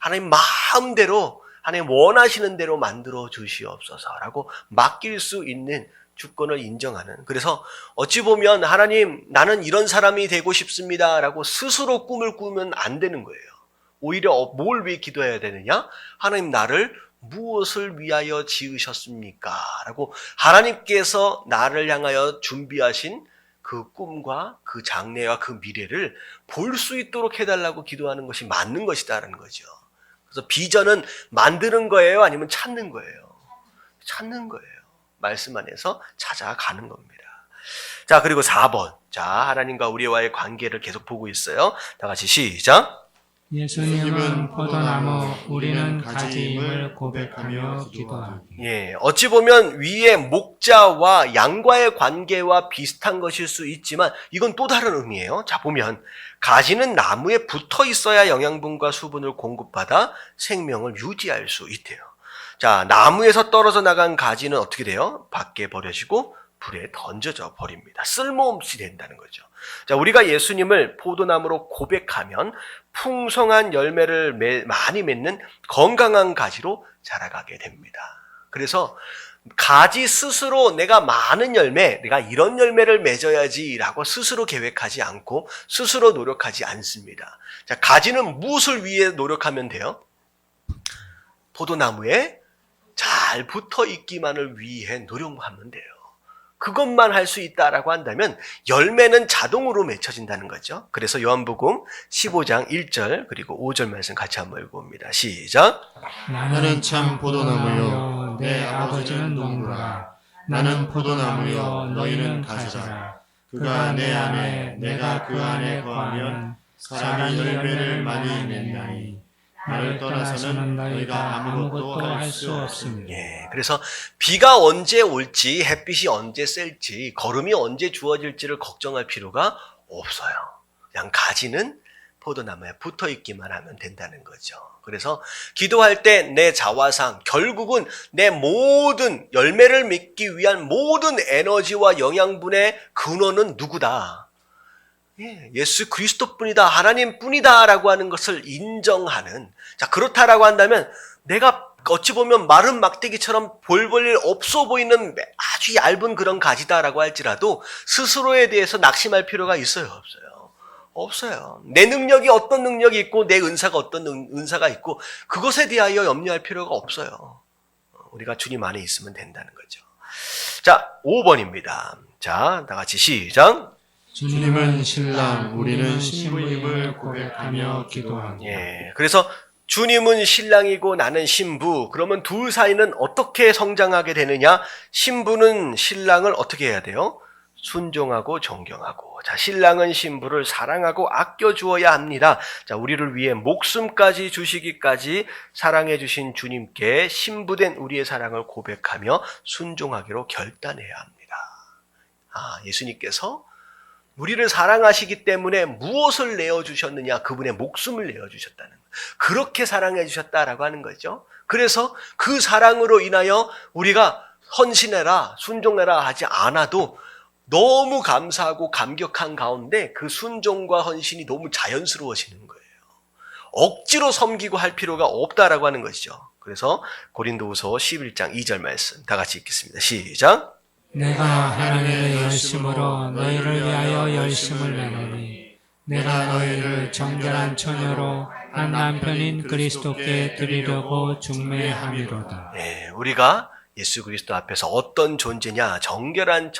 Speaker 1: 하나님 마음대로 하나님 원하시는 대로 만들어 주시옵소서라고 맡길 수 있는 주권을 인정하는. 그래서 어찌 보면 하나님 나는 이런 사람이 되고 싶습니다라고 스스로 꿈을 꾸면 안 되는 거예요. 오히려 뭘 위해 기도해야 되느냐? 하나님 나를 무엇을 위하여 지으셨습니까? 라고 하나님께서 나를 향하여 준비하신 그 꿈과 그 장래와 그 미래를 볼 수 있도록 해달라고 기도하는 것이 맞는 것이다라는 거죠. 그래서 비전은 만드는 거예요? 아니면 찾는 거예요? 찾는 거예요. 말씀 안에서 찾아가는 겁니다. 자, 그리고 4번. 자, 하나님과 우리와의 관계를 계속 보고 있어요. 다 같이 시작.
Speaker 2: 예수님은 포도나무, 우리는 가지임을 고백하며 기도하기.
Speaker 1: 예, 어찌 보면 위에 목자와 양과의 관계와 비슷한 것일 수 있지만 이건 또 다른 의미예요. 자, 보면 가지는 나무에 붙어 있어야 영양분과 수분을 공급받아 생명을 유지할 수 있대요. 자, 나무에서 떨어져 나간 가지는 어떻게 돼요? 밖에 버려지고 불에 던져져 버립니다. 쓸모없이 된다는 거죠. 자, 우리가 예수님을 포도나무로 고백하면 풍성한 열매를 많이 맺는 건강한 가지로 자라가게 됩니다. 그래서 가지 스스로 내가 많은 열매, 내가 이런 열매를 맺어야지라고 스스로 계획하지 않고 스스로 노력하지 않습니다. 자, 가지는 무엇을 위해 노력하면 돼요? 포도나무에 잘 붙어 있기만을 위해 노력하면 돼요. 그것만 할 수 있다라고 한다면 열매는 자동으로 맺혀진다는 거죠. 그래서 요한복음 15장 1절 그리고 5절 말씀 같이 한번 읽어봅니다. 시작.
Speaker 2: 나는 참 포도나무요 내 아버지는 농부라. 나는 포도나무요 너희는 가지라. 그가 내 안에 내가 그 안에 거하면 사람이 열매를 많이 맺나니 나를 떠나서는 너희가 아무것도 할 수 없습니다.
Speaker 1: 예, 그래서 비가 언제 올지, 햇빛이 언제 셀지, 거름이 언제 주어질지를 걱정할 필요가 없어요. 그냥 가지는 포도나무에 붙어 있기만 하면 된다는 거죠. 그래서 기도할 때 내 자화상, 결국은 내 모든 열매를 맺기 위한 모든 에너지와 영양분의 근원은 누구다? 예수 그리스도뿐이다, 하나님뿐이다 라고 하는 것을 인정하는. 자, 그렇다라고 한다면 내가 어찌 보면 마른 막대기처럼 볼 일 없어 보이는 아주 얇은 그런 가지다라고 할지라도 스스로에 대해서 낙심할 필요가 있어요? 없어요? 없어요. 내 능력이 어떤 능력이 있고 내 은사가 어떤 은사가 있고 그것에 대하여 염려할 필요가 없어요. 우리가 주님 안에 있으면 된다는 거죠. 자, 5번입니다. 자, 다 같이 시작.
Speaker 2: 주님은 신랑, 우리는 신부임을 고백하며 기도하기.
Speaker 1: 예, 그래서 주님은 신랑이고 나는 신부. 그러면 둘 사이는 어떻게 성장하게 되느냐? 신부는 신랑을 어떻게 해야 돼요? 순종하고 존경하고. 자, 신랑은 신부를 사랑하고 아껴주어야 합니다. 자, 우리를 위해 목숨까지 주시기까지 사랑해 주신 주님께 신부된 우리의 사랑을 고백하며 순종하기로 결단해야 합니다. 아, 예수님께서 우리를 사랑하시기 때문에 무엇을 내어주셨느냐? 그분의 목숨을 내어주셨다는 거예요. 그렇게 사랑해 주셨다라고 하는 거죠. 그래서 그 사랑으로 인하여 우리가 헌신해라, 순종해라 하지 않아도 너무 감사하고 감격한 가운데 그 순종과 헌신이 너무 자연스러워지는 거예요. 억지로 섬기고 할 필요가 없다라고 하는 것이죠. 그래서 고린도후서 11장 2절 말씀 다 같이 읽겠습니다. 시작.
Speaker 2: 내가 하나님의 열심으로 너희를 위하여 열심을 내노니 내가 너희를 정결한 처녀로 한 남편인 그리스도께 드리려고 중매함이로다.
Speaker 1: 네, 우리가 예수 그리스도 앞에서 어떤 존재냐? 정결한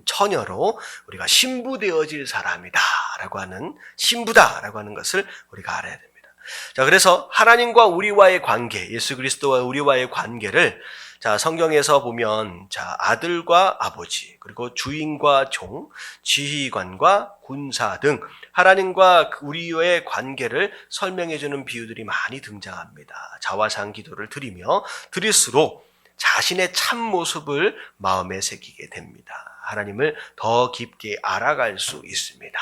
Speaker 1: 처녀로 우리가 신부되어질 사람이다 라고 하는, 신부다라고 하는 것을 우리가 알아야 됩니다. 자, 그래서 하나님과 우리와의 관계, 예수 그리스도와 우리와의 관계를 자, 성경에서 보면 자, 아들과 아버지, 그리고 주인과 종, 지휘관과 군사 등 하나님과 우리의 관계를 설명해 주는 비유들이 많이 등장합니다. 자화상 기도를 드리며 드릴수록 자신의 참 모습을 마음에 새기게 됩니다. 하나님을 더 깊게 알아갈 수 있습니다.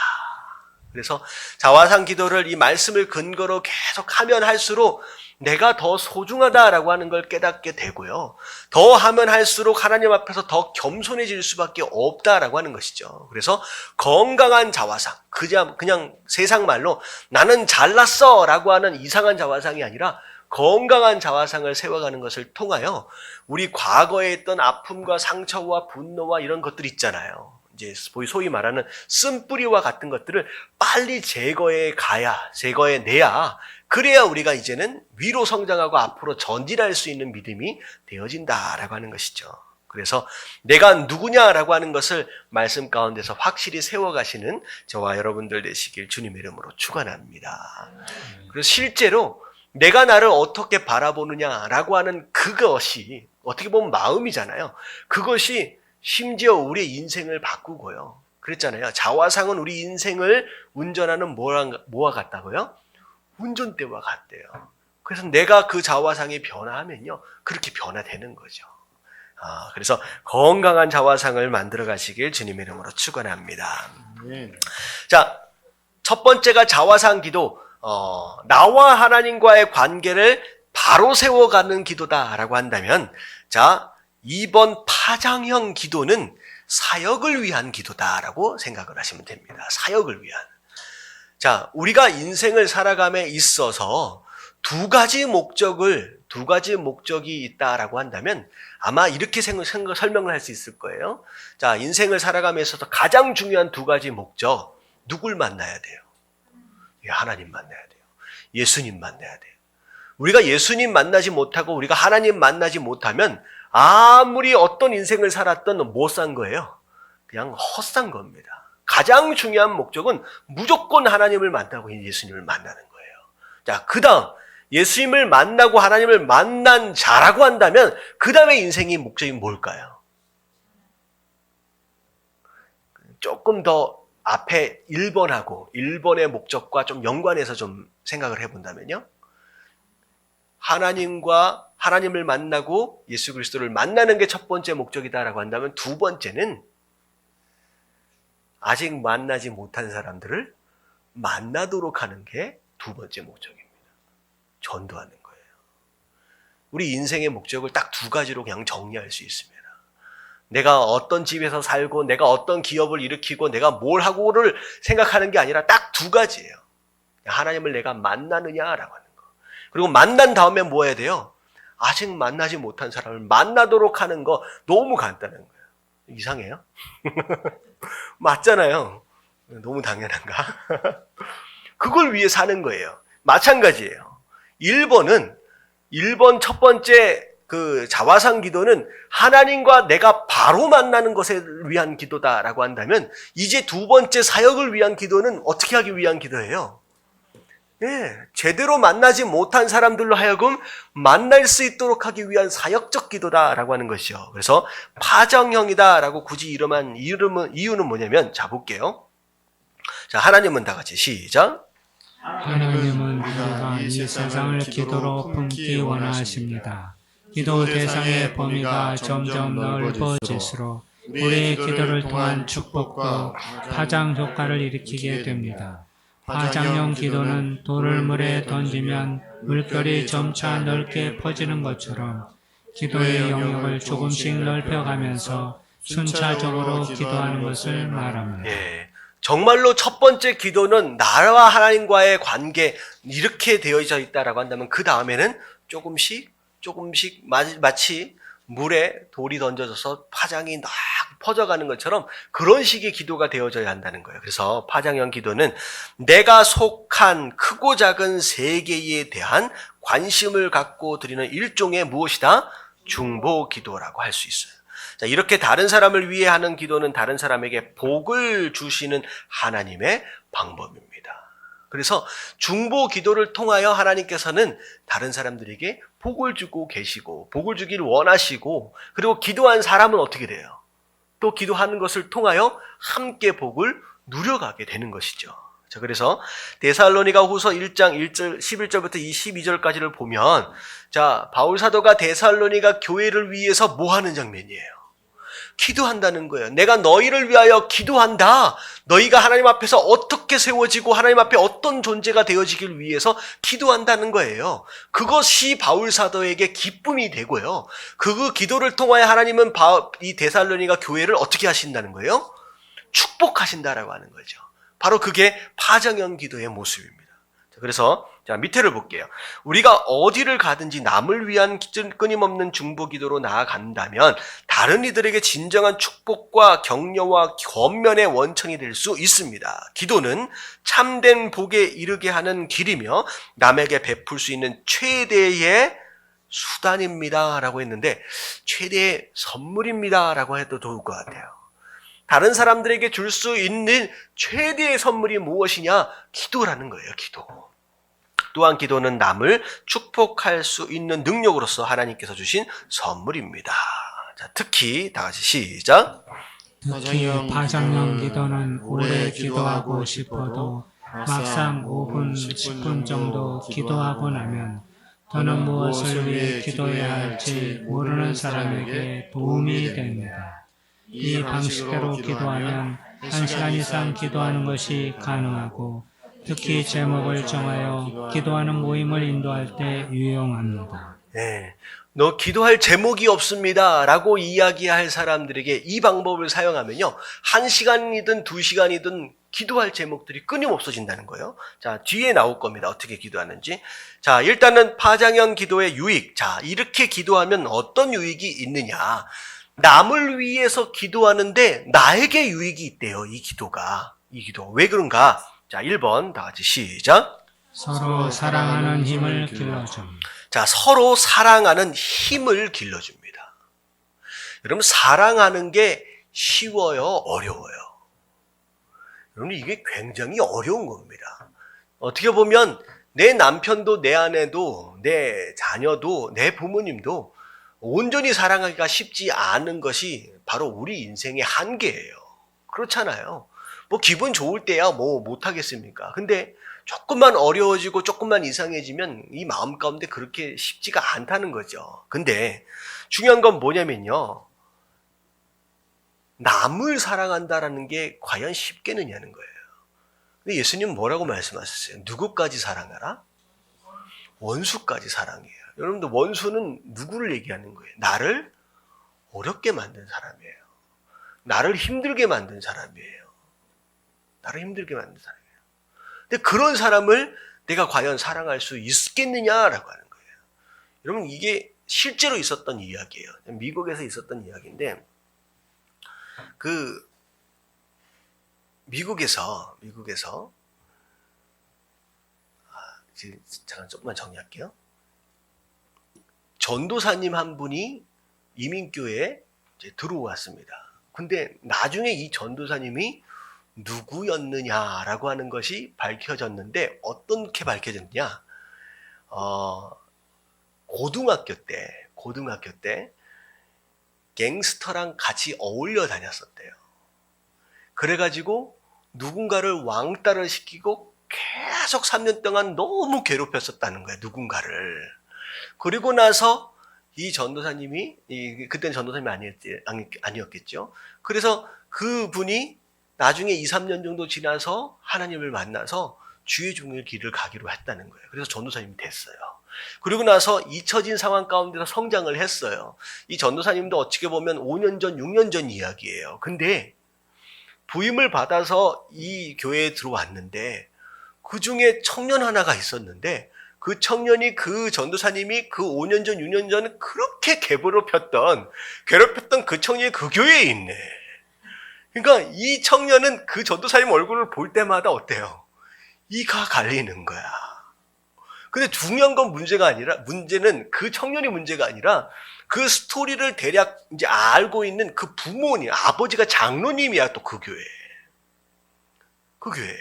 Speaker 1: 그래서 자화상 기도를 이 말씀을 근거로 계속 하면 할수록 내가 더 소중하다라고 하는 걸 깨닫게 되고요. 더 하면 할수록 하나님 앞에서 더 겸손해질 수밖에 없다라고 하는 것이죠. 그래서 건강한 자화상, 그냥 세상 말로 나는 잘났어 라고 하는 이상한 자화상이 아니라 건강한 자화상을 세워가는 것을 통하여 우리 과거에 있던 아픔과 상처와 분노와 이런 것들 있잖아요. 이제 소위 말하는 쓴뿌리와 같은 것들을 빨리 제거해내야 그래야 우리가 이제는 위로 성장하고 앞으로 전진할 수 있는 믿음이 되어진다라고 하는 것이죠. 그래서 내가 누구냐라고 하는 것을 말씀 가운데서 확실히 세워가시는 저와 여러분들 되시길 주님의 이름으로 축원합니다. 그래서 실제로 내가 나를 어떻게 바라보느냐라고 하는 그것이 어떻게 보면 마음이잖아요. 그것이 심지어 우리의 인생을 바꾸고요. 그랬잖아요. 자화상은 우리 인생을 운전하는 뭐와 같다고요? 운전대와 같대요. 그래서 내가 그 자화상이 변화하면요, 그렇게 변화되는 거죠. 그래서 건강한 자화상을 만들어 가시길 주님의 이름으로 축원합니다. 자, 첫 번째가 자화상 기도, 나와 하나님과의 관계를 바로 세워가는 기도다라고 한다면, 자, 2번 파장형 기도는 사역을 위한 기도다라고 생각을 하시면 됩니다. 사역을 위한. 자, 우리가 인생을 살아감에 있어서 두 가지 목적이 있다라고 한다면 아마 이렇게 설명을 할 수 있을 거예요. 자, 인생을 살아감에 있어서 가장 중요한 두 가지 목적, 누굴 만나야 돼요? 하나님 만나야 돼요. 예수님 만나야 돼요. 우리가 예수님 만나지 못하고 우리가 하나님 만나지 못하면 아무리 어떤 인생을 살았던 못 산 거예요. 그냥 헛산 겁니다. 가장 중요한 목적은 무조건 하나님을 만나고 예수님을 만나는 거예요. 자, 그 다음 예수님을 만나고 하나님을 만난 자라고 한다면 그 다음에 인생의 목적이 뭘까요? 조금 더 앞에 1번의 목적과 좀 연관해서 좀 생각을 해본다면요. 하나님을 만나고 예수 그리스도를 만나는 게 첫 번째 목적이다라고 한다면 두 번째는 아직 만나지 못한 사람들을 만나도록 하는 게 두 번째 목적입니다. 전도하는 거예요. 우리 인생의 목적을 딱 두 가지로 그냥 정리할 수 있습니다. 내가 어떤 집에서 살고 내가 어떤 기업을 일으키고 내가 뭘 하고를 생각하는 게 아니라 딱 두 가지예요. 하나님을 내가 만나느냐라고 하는 거. 그리고 만난 다음에 뭐 해야 돼요? 아직 만나지 못한 사람을 만나도록 하는 거. 너무 간단한 거예요. 이상해요? 맞잖아요. 너무 당연한가? 그걸 위해 사는 거예요. 마찬가지예요. 1번 첫 번째 그 자화상 기도는 하나님과 내가 바로 만나는 것에 위한 기도다라고 한다면 이제 두 번째 사역을 위한 기도는 어떻게 하기 위한 기도예요? 네, 제대로 만나지 못한 사람들로 하여금 만날 수 있도록 하기 위한 사역적 기도다라고 하는 것이죠. 그래서 파장형이다라고 굳이 이유는 뭐냐면, 자, 볼게요. 자, 하나님은 다 같이 시작.
Speaker 2: 하나님은 우리가 이 세상을 기도로 품기 원하십니다. 기도 대상의 범위가 점점 넓어질수록 우리의 기도를 통한 축복과 파장 효과를 일으키게 됩니다. 파장형 기도는 돌을 물에 던지면 물결이 점차 넓게 퍼지는 것처럼 기도의 영역을 조금씩 넓혀가면서 순차적으로 기도하는 것을 말합니다.
Speaker 1: 예, 정말로 첫 번째 기도는 나와 하나님과의 관계 이렇게 되어져 있다라고 한다면 그 다음에는 조금씩 마치 물에 돌이 던져져서 파장이 막 퍼져가는 것처럼 그런 식의 기도가 되어져야 한다는 거예요. 그래서 파장형 기도는 내가 속한 크고 작은 세계에 대한 관심을 갖고 드리는 일종의 무엇이다? 중보 기도라고 할 수 있어요. 자, 이렇게 다른 사람을 위해 하는 기도는 다른 사람에게 복을 주시는 하나님의 방법입니다. 그래서 중보 기도를 통하여 하나님께서는 다른 사람들에게 복을 주고 계시고 복을 주기를 원하시고, 그리고 기도한 사람은 어떻게 돼요? 또 기도하는 것을 통하여 함께 복을 누려가게 되는 것이죠. 자, 그래서 데살로니가 후서 1장 1절, 11절부터 22절까지를 보면, 자, 바울 사도가 데살로니가 교회를 위해서 뭐 하는 장면이에요? 기도한다는 거예요. 내가 너희를 위하여 기도한다. 너희가 하나님 앞에서 어떻게 세워지고 하나님 앞에 어떤 존재가 되어지길 위해서 기도한다는 거예요. 그것이 바울 사도에게 기쁨이 되고요. 그 기도를 통하여 하나님은 이 데살로니가 교회를 어떻게 하신다는 거예요? 축복하신다라고 하는 거죠. 바로 그게 파정형 기도의 모습입니다. 그래서 자, 밑에를 볼게요. 우리가 어디를 가든지 남을 위한 끊임없는 중보 기도로 나아간다면 다른 이들에게 진정한 축복과 격려와 권면의 원천이 될 수 있습니다. 기도는 참된 복에 이르게 하는 길이며 남에게 베풀 수 있는 최대의 수단입니다 라고 했는데, 최대의 선물입니다 라고 해도 좋을 것 같아요. 다른 사람들에게 줄 수 있는 최대의 선물이 무엇이냐? 기도라는 거예요. 기도. 또한 기도는 남을 축복할 수 있는 능력으로서 하나님께서 주신 선물입니다. 자, 특히 다 같이 시작.
Speaker 2: 특히 파장형 기도는 오래 기도하고 싶어도 막상 5분, 10분 정도 기도하고 나면 더는 무엇을 위해 기도해야 할지 모르는 사람에게 도움이 됩니다. 이 방식대로 기도하면 1시간 이상 기도하는 것이 가능하고, 특히 제목을 정하여 기도하는 모임을 인도할 때 유용합니다.
Speaker 1: 네, 너 기도할 제목이 없습니다 라고 이야기할 사람들에게 이 방법을 사용하면요, 1시간이든 2시간이든 기도할 제목들이 끊임없어진다는 거예요. 자, 뒤에 나올 겁니다. 어떻게 기도하는지. 자, 일단은 파장형 기도의 유익. 자, 이렇게 기도하면 어떤 유익이 있느냐. 남을 위해서 기도하는데 나에게 유익이 있대요. 이 기도가. 이 기도. 왜 그런가? 자, 1번 다 같이 시작.
Speaker 2: 서로 사랑하는 힘을 길러줍니다.
Speaker 1: 자, 서로 사랑하는 힘을 길러줍니다. 여러분, 사랑하는 게 쉬워요? 어려워요? 여러분, 이게 굉장히 어려운 겁니다. 어떻게 보면 내 남편도, 내 아내도, 내 자녀도, 내 부모님도 온전히 사랑하기가 쉽지 않은 것이 바로 우리 인생의 한계예요. 그렇잖아요. 뭐 기분 좋을 때야 뭐 못하겠습니까? 근데 조금만 어려워지고 조금만 이상해지면 이 마음 가운데 그렇게 쉽지가 않다는 거죠. 근데 중요한 건 뭐냐면요, 남을 사랑한다라는 게 과연 쉽겠느냐는 거예요. 근데 예수님은 뭐라고 말씀하셨어요? 누구까지 사랑하라? 원수까지 사랑해요. 여러분들, 원수는 누구를 얘기하는 거예요? 나를 어렵게 만든 사람이에요. 나를 힘들게 만든 사람이에요. 나를 힘들게 만든 사람이에요. 근데 그런 사람을 내가 과연 사랑할 수 있겠느냐라고 하는 거예요. 여러분, 이게 실제로 있었던 이야기예요. 미국에서 있었던 이야기인데, 미국에서 잠깐 조금만 정리할게요. 전도사님 한 분이 이민교회에 이제 들어왔습니다. 근데 나중에 이 전도사님이 누구였느냐라고 하는 것이 밝혀졌는데, 어떻게 밝혀졌냐? 고등학교 때 갱스터랑 같이 어울려 다녔었대요. 그래가지고 누군가를 왕따를 시키고 계속 3년 동안 너무 괴롭혔었다는 거예요, 누군가를. 그리고 나서 이 전도사님이, 그때는 전도사님이 아니었겠죠. 그래서 그분이 나중에 2, 3년 정도 지나서 하나님을 만나서 주의 종일 길을 가기로 했다는 거예요. 그래서 전도사님이 됐어요. 그리고 나서 잊혀진 상황 가운데서 성장을 했어요. 이 전도사님도 어떻게 보면 5년 전, 6년 전 이야기예요. 근데 부임을 받아서 이 교회에 들어왔는데, 그 중에 청년 하나가 있었는데, 그 청년이 그 전도사님이 그 5년 전, 6년 전 그렇게 괴롭혔던 그 청년이 그 교회에 있네. 그러니까 이 청년은 그 전도사님 얼굴을 볼 때마다 어때요? 이가 갈리는 거야. 근데 중요한 건 문제는 그 청년이 문제가 아니라 그 스토리를 대략 이제 알고 있는 그 부모님, 아버지가 장로님이야, 또 그 교회에. 그 교회에.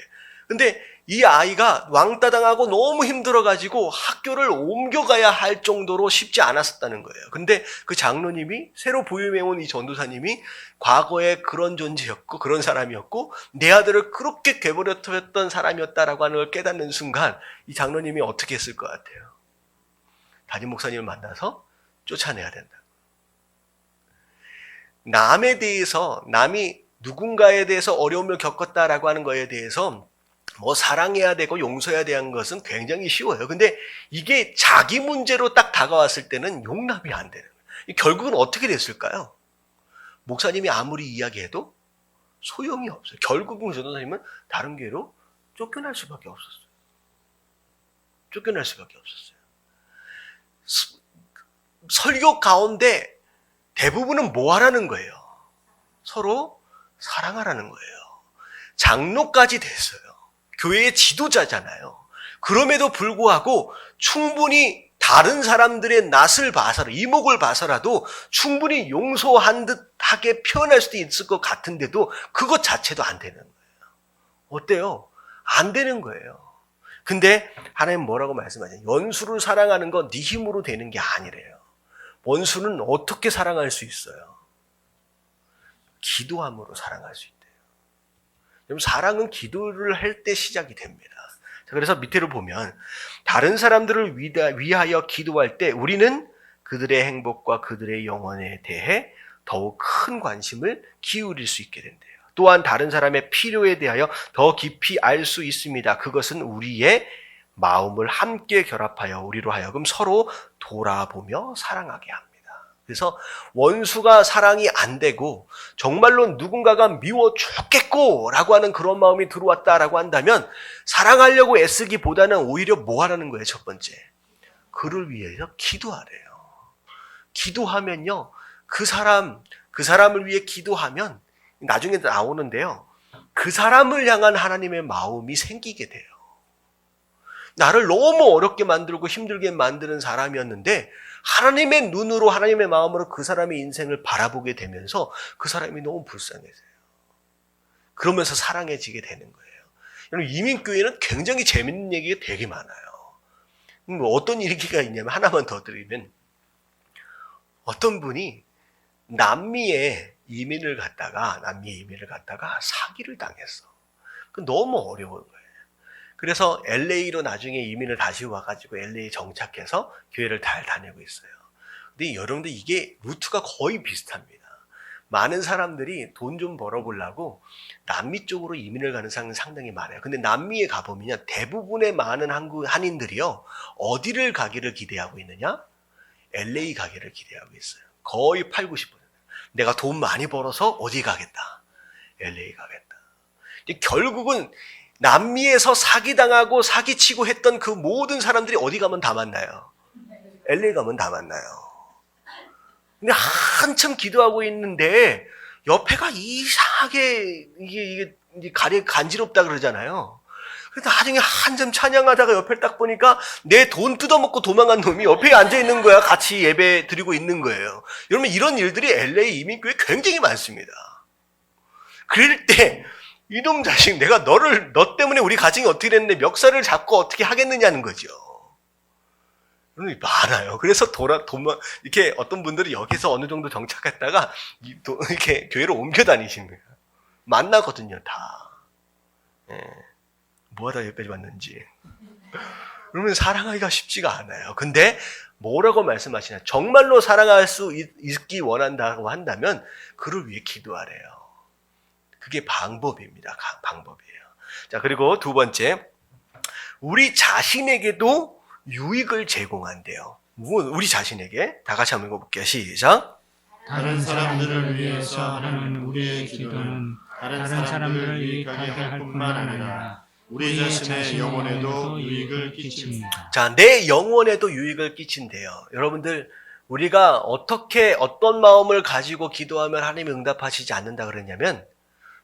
Speaker 1: 근데 이 아이가 왕따 당하고 너무 힘들어가지고 학교를 옮겨가야 할 정도로 쉽지 않았었다는 거예요. 근데 그 장로님이, 새로 부임해온 이 전도사님이 과거에 그런 존재였고, 그런 사람이었고, 내 아들을 그렇게 괴버렸던 사람이었다라고 하는 걸 깨닫는 순간, 이 장로님이 어떻게 했을 것 같아요? 담임 목사님을 만나서 쫓아내야 된다. 남이 누군가에 대해서 어려움을 겪었다라고 하는 거에 대해서 뭐 사랑해야 되고 용서해야 되는 것은 굉장히 쉬워요. 근데 이게 자기 문제로 딱 다가왔을 때는 용납이 안 되는 거예요. 결국은 어떻게 됐을까요? 목사님이 아무리 이야기해도 소용이 없어요. 결국은 전도사님은 다른 교회로 쫓겨날 수밖에 없었어요. 쫓겨날 수밖에 없었어요. 설교 가운데 대부분은 뭐 하라는 거예요? 서로 사랑하라는 거예요. 장로까지 됐어요. 교회의 지도자잖아요. 그럼에도 불구하고 충분히 다른 사람들의 낯을 봐서라도, 이목을 봐서라도 충분히 용서한 듯하게 표현할 수도 있을 것 같은데도 그것 자체도 안 되는 거예요. 어때요? 안 되는 거예요. 근데 하나님 뭐라고 말씀하세요? 원수를 사랑하는 건 네 힘으로 되는 게 아니래요. 원수는 어떻게 사랑할 수 있어요? 기도함으로 사랑할 수 있대요. 여러분, 사랑은 기도를 할 때 시작이 됩니다. 그래서 밑으로 보면 다른 사람들을 위하여 기도할 때 우리는 그들의 행복과 그들의 영혼에 대해 더욱 큰 관심을 기울일 수 있게 된대요. 또한 다른 사람의 필요에 대하여 더 깊이 알 수 있습니다. 그것은 우리의 마음을 함께 결합하여 우리로 하여금 서로 돌아보며 사랑하게 합니다. 그래서 원수가 사랑이 안 되고 정말로 누군가가 미워 죽겠고 라고 하는 그런 마음이 들어왔다라고 한다면 사랑하려고 애쓰기보다는 오히려 뭐 하라는 거예요? 첫 번째, 그를 위해서 기도하래요. 기도하면요, 그 사람을 위해 기도하면 나중에 나오는데요, 그 사람을 향한 하나님의 마음이 생기게 돼요. 나를 너무 어렵게 만들고 힘들게 만드는 사람이었는데 하나님의 눈으로, 하나님의 마음으로 그 사람의 인생을 바라보게 되면서 그 사람이 너무 불쌍해져요. 그러면서 사랑해지게 되는 거예요. 여러분, 이민교회는 굉장히 재밌는 얘기가 되게 많아요. 어떤 얘기가 있냐면, 하나만 더 드리면, 어떤 분이 남미에 이민을 갔다가 사기를 당했어. 너무 어려운 거예요. 그래서 LA로 나중에 이민을 다시 와가지고 LA 정착해서 교회를 잘 다니고 있어요. 근데 여러분들, 이게 루트가 거의 비슷합니다. 많은 사람들이 돈 좀 벌어보려고 남미 쪽으로 이민을 가는 사람은 상당히 많아요. 근데 남미에 가보면 대부분의 많은 한인들이요, 어디를 가기를 기대하고 있느냐? LA 가기를 기대하고 있어요. 거의 8, 90%. 내가 돈 많이 벌어서 어디 가겠다? LA 가겠다. 결국은 남미에서 사기당하고 사기치고 했던 그 모든 사람들이 어디 가면 다 만나요? LA 가면 다 만나요. 근데 한참 기도하고 있는데 옆에가 이상하게 이게 간지럽다 그러잖아요. 그래서 나중에 한참 찬양하다가 옆에 딱 보니까 내 돈 뜯어먹고 도망간 놈이 옆에 앉아있는 거야. 같이 예배 드리고 있는 거예요. 여러분, 이런 일들이 LA 이민교회에 굉장히 많습니다. 그럴 때 이놈 자식, 내가 너 때문에 우리 가정이 어떻게 됐는데 멱살을 잡고 어떻게 하겠느냐는 거죠. 여러분, 많아요. 그래서 이렇게 어떤 분들이 여기서 어느 정도 정착했다가 이렇게 교회로 옮겨 다니시는 거예요. 만나거든요, 다. 예. 뭐하다 여기까지 왔는지. 그러면 사랑하기가 쉽지가 않아요. 근데 뭐라고 말씀하시냐? 정말로 사랑할 수 있기 원한다고 한다면 그를 위해 기도하래요. 그게 방법입니다. 방법이에요. 자, 그리고 두 번째, 우리 자신에게도 유익을 제공한대요. 우리 자신에게. 다 같이 한번 읽어볼게요. 시작.
Speaker 2: 다른 사람들을 위해서 하는 우리의 기도는 다른 사람들을 유익하게 할 뿐만 아니라 우리 자신의 영혼에도 유익을 끼칩니다.
Speaker 1: 자, 내 영혼에도 유익을 끼친대요. 여러분들, 우리가 어떤 마음을 가지고 기도하면 하나님이 응답하시지 않는다 그랬냐면,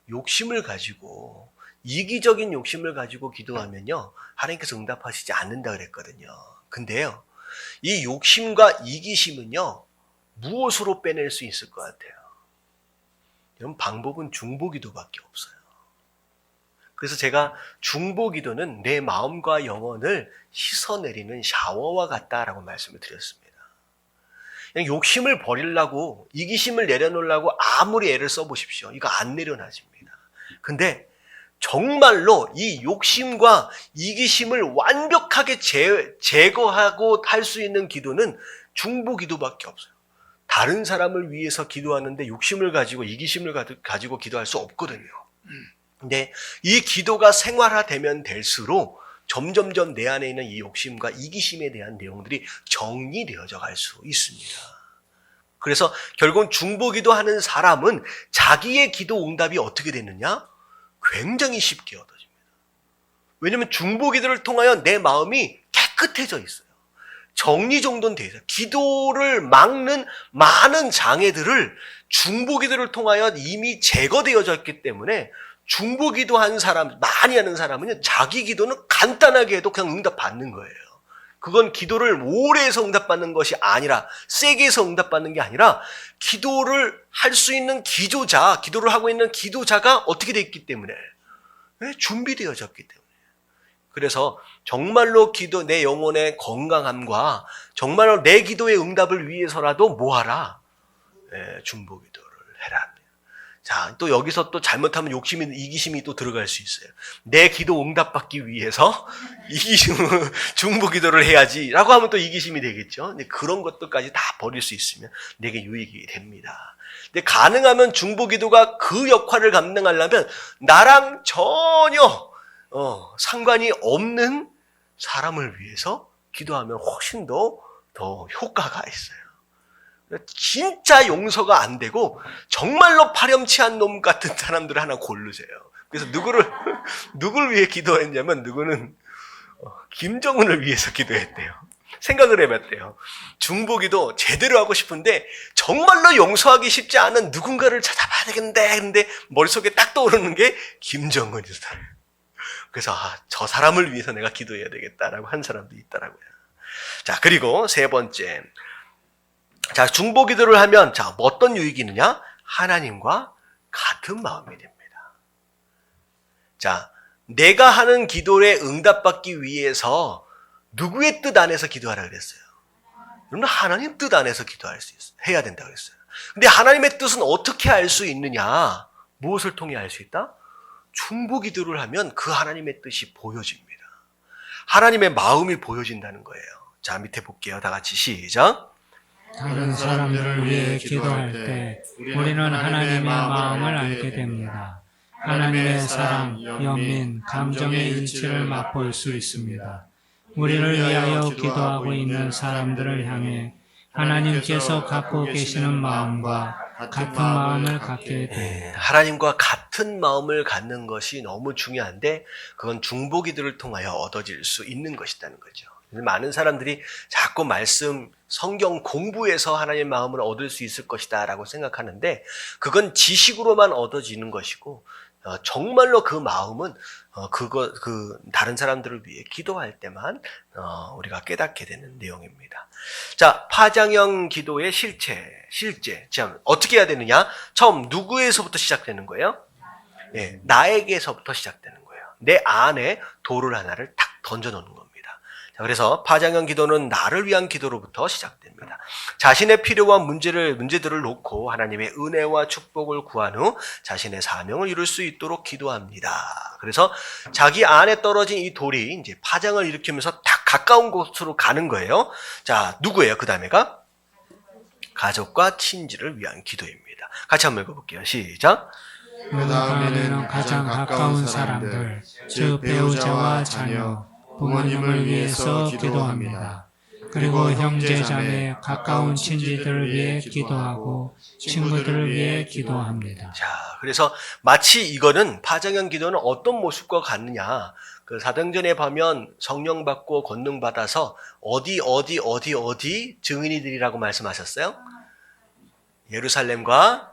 Speaker 1: 욕심을 가지고 이기적인 욕심을 가지고 기도하면요, 하나님께서 응답하시지 않는다 그랬거든요. 근데요, 이 욕심과 이기심은요, 무엇으로 빼낼 수 있을 것 같아요? 여러분, 방법은 중보기도밖에 없어요. 그래서 제가 중보기도는 내 마음과 영혼을 씻어내리는 샤워와 같다라고 말씀을 드렸습니다. 그냥 욕심을 버리려고, 이기심을 내려놓으려고 아무리 애를 써보십시오. 이거 안 내려놔집니다. 근데 정말로 이 욕심과 이기심을 완벽하게 제거하고 할 수 있는 기도는 중보기도밖에 없어요. 다른 사람을 위해서 기도하는데 욕심을 가지고 이기심을 가지고 기도할 수 없거든요. 근데 이 기도가 생활화되면 될수록 점점점 내 안에 있는 이 욕심과 이기심에 대한 내용들이 정리되어져 갈 수 있습니다. 그래서 결국은 중보기도 하는 사람은 자기의 기도 응답이 어떻게 되느냐? 굉장히 쉽게 얻어집니다. 왜냐하면 중보기도를 통하여 내 마음이 깨끗해져 있어요. 정리정돈 돼 있어요. 기도를 막는 많은 장애들을 중보기도를 통하여 이미 제거되어져 있기 때문에 중보기도 하는 사람, 많이 하는 사람은 자기 기도는 간단하게 해도 그냥 응답받는 거예요. 그건 기도를 오래 해서 응답받는 것이 아니라, 세게 해서 응답받는 게 아니라, 기도를 할 수 있는 기도를 하고 있는 기도자가 어떻게 돼 있기 때문에, 준비되어졌기 때문에. 그래서 정말로 내 영혼의 건강함과 정말로 내 기도의 응답을 위해서라도 뭐하라? 중보기도를 해라. 자, 또 여기서 또 잘못하면 이기심이 또 들어갈 수 있어요. 내 기도 응답받기 위해서 중보기도를 해야지라고 하면 또 이기심이 되겠죠. 근데 그런 것들까지 다 버릴 수 있으면 내게 유익이 됩니다. 근데 가능하면 중보기도가 그 역할을 감당하려면 나랑 전혀 상관이 없는 사람을 위해서 기도하면 훨씬 더 효과가 있어요. 진짜 용서가 안 되고 정말로 파렴치한 놈 같은 사람들을 하나 고르세요. 그래서 누구를 위해 기도했냐면, 누구는 김정은을 위해서 기도했대요. 생각을 해봤대요. 중보기도 제대로 하고 싶은데 정말로 용서하기 쉽지 않은 누군가를 찾아봐야 되겠는데, 근데 머릿속에 딱 떠오르는 게 김정은이었어요. 그래서 저 사람을 위해서 내가 기도해야 되겠다라고 한 사람도 있더라고요. 자, 그리고 세 번째. 자, 중보기도를 하면 어떤 유익이 있느냐? 하나님과 같은 마음이 됩니다. 자, 내가 하는 기도에 응답받기 위해서 누구의 뜻 안에서 기도하라 그랬어요? 여러분, 하나님 뜻 안에서 기도할 수 있어요. 해야 된다 그랬어요. 근데 하나님의 뜻은 어떻게 알 수 있느냐? 무엇을 통해 알 수 있다? 중보기도를 하면 그 하나님의 뜻이 보여집니다. 하나님의 마음이 보여진다는 거예요. 자, 밑에 볼게요. 다 같이 시작.
Speaker 2: 다른 사람들을 위해 기도할 때 우리는 하나님의 마음을 알게 됩니다. 하나님의 사랑, 연민, 감정의 일치를 맛볼 수 있습니다. 우리를 위하여 기도하고 있는 사람들을 향해 하나님께서 갖고 계시는 마음과 같은 마음을 갖게 됩니다.
Speaker 1: 하나님과 같은 마음을 갖는 것이 너무 중요한데, 그건 중보기도를 통하여 얻어질 수 있는 것이라는 거죠. 많은 사람들이 자꾸 성경 공부에서 하나님의 마음을 얻을 수 있을 것이다 라고 생각하는데, 그건 지식으로만 얻어지는 것이고, 정말로 그 마음은 다른 사람들을 위해 기도할 때만 우리가 깨닫게 되는 내용입니다. 자, 파장형 기도의 실제. 자, 어떻게 해야 되느냐? 처음 누구에서부터 시작되는 거예요? 나에게서부터 시작되는 거예요. 내 안에 돌을 하나를 탁 던져놓는 겁니다. 자, 그래서 파장형 기도는 나를 위한 기도로부터 시작됩니다. 자신의 필요와 문제들을 놓고 하나님의 은혜와 축복을 구한 후 자신의 사명을 이룰 수 있도록 기도합니다. 그래서 자기 안에 떨어진 이 돌이 이제 파장을 일으키면서 딱 가까운 곳으로 가는 거예요. 자, 누구예요? 그 다음에가 가족과 친지를 위한 기도입니다. 같이 한번 읽어볼게요. 시작.
Speaker 2: 그 다음에는 가장 가까운 사람들, 즉 배우자와 자녀, 부모님을 위해서 기도합니다. 그리고 형제, 자매, 가까운 친지들을 위해 기도하고 친구들을 위해 기도합니다.
Speaker 1: 자, 그래서 마치 이거는 파장형 기도는 어떤 모습과 같느냐? 그 사도행전에 보면 성령 받고 권능 받아서 어디 증인이 되리라고 말씀하셨어요? 예루살렘과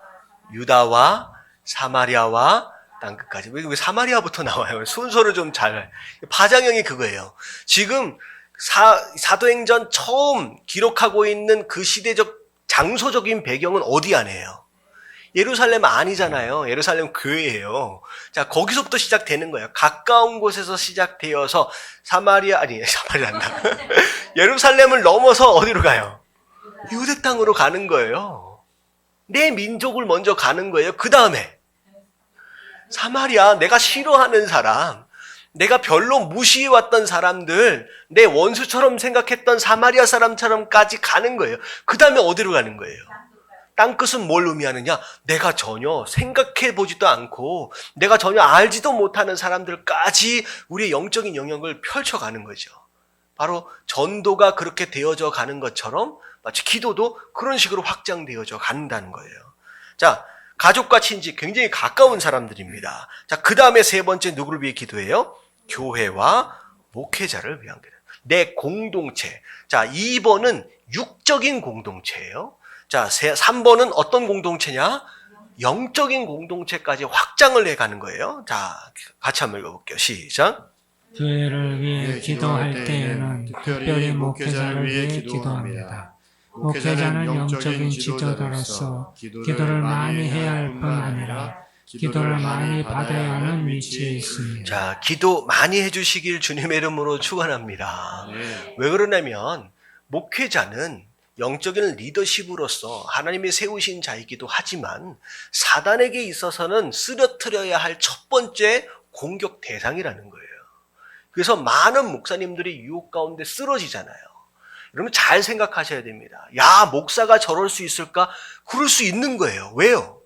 Speaker 1: 유다와 사마리아와 땅끝까지. 왜 사마리아부터 나와요? 순서를 좀 잘. 파장형이 그거예요. 지금 사도행전 처음 기록하고 있는 그 시대적 장소적인 배경은 어디 안에요? 예루살렘 아니잖아요. 예루살렘 교회예요. 자, 거기서부터 시작되는 거예요. 가까운 곳에서 시작되어서 사마리아란다. 예루살렘을 넘어서 어디로 가요? 유대 땅으로 가는 거예요. 내 민족을 먼저 가는 거예요. 그 다음에 사마리아, 내가 싫어하는 사람, 내가 별로 무시해왔던 사람들, 내 원수처럼 생각했던 사마리아 사람처럼까지 가는 거예요. 그 다음에 어디로 가는 거예요? 땅끝은 뭘 의미하느냐? 내가 전혀 생각해보지도 않고 내가 전혀 알지도 못하는 사람들까지 우리의 영적인 영역을 펼쳐가는 거죠. 바로 전도가 그렇게 되어져 가는 것처럼 마치 기도도 그런 식으로 확장되어져 간다는 거예요. 자, 가족과 친지 굉장히 가까운 사람들입니다. 자, 그 다음에 세 번째 누구를 위해 기도해요? 교회와 목회자를 위한 기도. 내 공동체. 자, 2번은 육적인 공동체예요. 자, 3번은 어떤 공동체냐? 영적인 공동체까지 확장을 해가는 거예요. 자, 같이 한번 읽어볼게요. 시작.
Speaker 2: 교회를 위해 기도할 때에는 특별히 목회자를 위해 기도합니다. 목회자는 영적인 지도자로서 기도를 많이 해야 할 뿐 아니라 기도를 많이 받아야 하는 위치에 있습니다.
Speaker 1: 자, 기도 많이 해주시길 주님의 이름으로 축원합니다. 왜 그러냐면 목회자는 영적인 리더십으로서 하나님이 세우신 자이기도 하지만 사단에게 있어서는 쓰러뜨려야 할 첫 번째 공격 대상이라는 거예요. 그래서 많은 목사님들이 유혹 가운데 쓰러지잖아요. 여러분 잘 생각하셔야 됩니다. 야, 목사가 저럴 수 있을까? 그럴 수 있는 거예요. 왜요?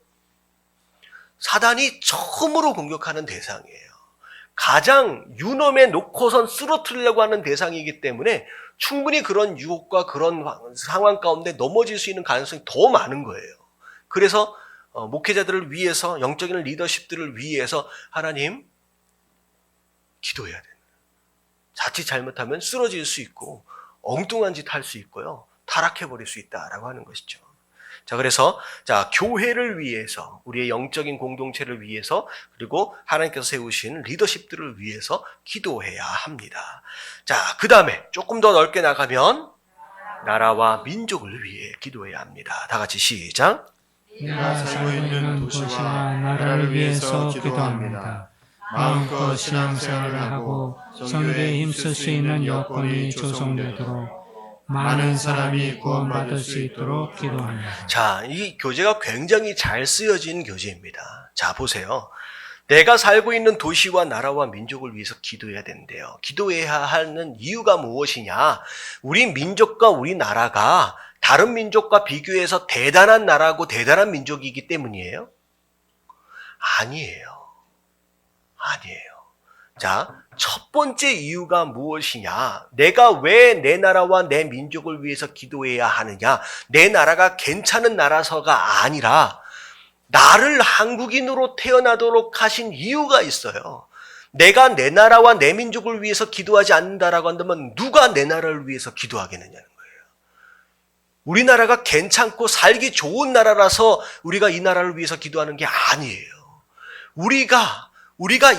Speaker 1: 사단이 처음으로 공격하는 대상이에요. 가장 유념해 놓고선 쓰러뜨리려고 하는 대상이기 때문에 충분히 그런 유혹과 그런 상황 가운데 넘어질 수 있는 가능성이 더 많은 거예요. 그래서 목회자들을 위해서, 영적인 리더십들을 위해서 하나님 기도해야 됩니다. 자칫 잘못하면 쓰러질 수 있고 엉뚱한 짓 할 수 있고요. 타락해버릴 수 있다라고 하는 것이죠. 자, 그래서 교회를 위해서, 우리의 영적인 공동체를 위해서, 그리고 하나님께서 세우신 리더십들을 위해서 기도해야 합니다. 자, 그 다음에 조금 더 넓게 나가면 나라와 민족을 위해 기도해야 합니다. 다 같이 시작.
Speaker 2: 내가 살고 있는 도시와 나라를 위해서 기도합니다. 마음껏 신앙생활을 하고 선교에 힘쓸 수 있는 여건이 조성되도록 많은 사람이 구원받을 수 있도록 기도합니다.
Speaker 1: 자, 이 교재가 굉장히 잘 쓰여진 교재입니다. 자, 보세요. 내가 살고 있는 도시와 나라와 민족을 위해서 기도해야 된대요. 기도해야 하는 이유가 무엇이냐? 우리 민족과 우리 나라가 다른 민족과 비교해서 대단한 나라고 대단한 민족이기 때문이에요? 아니에요. 자, 첫 번째 이유가 무엇이냐? 내가 왜 내 나라와 내 민족을 위해서 기도해야 하느냐? 내 나라가 괜찮은 나라서가 아니라 나를 한국인으로 태어나도록 하신 이유가 있어요. 내가 내 나라와 내 민족을 위해서 기도하지 않는다라고 한다면 누가 내 나라를 위해서 기도하겠느냐는 거예요. 우리나라가 괜찮고 살기 좋은 나라라서 우리가 이 나라를 위해서 기도하는 게 아니에요. 우리가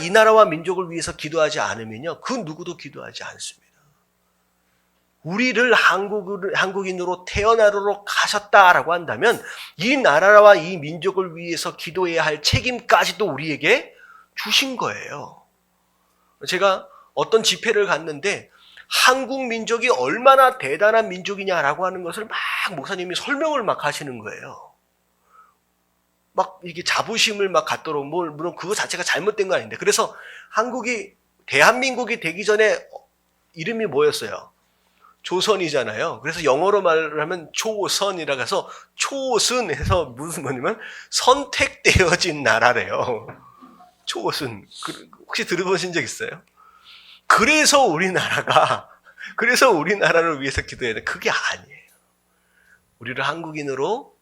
Speaker 1: 이 나라와 민족을 위해서 기도하지 않으면요, 그 누구도 기도하지 않습니다. 우리를 한국인으로 태어나도록 하셨다라고 한다면 이 나라와 이 민족을 위해서 기도해야 할 책임까지도 우리에게 주신 거예요. 제가 어떤 집회를 갔는데 한국 민족이 얼마나 대단한 민족이냐라고 하는 것을 막 목사님이 설명을 막 하시는 거예요. 막 이게 자부심을 막 갖도록, 물론 그거 자체가 잘못된 건 아닌데, 그래서 대한민국이 되기 전에 이름이 뭐였어요? 조선이잖아요. 그래서 영어로 말을 하면 조선이라고 해서 초선해서 무슨 뭐냐면 선택되어진 나라래요. 초선. 혹시 들어보신 적 있어요? 그래서 우리나라를 위해서 기도해야 돼. 그게 아니에요. 우리를 한국인으로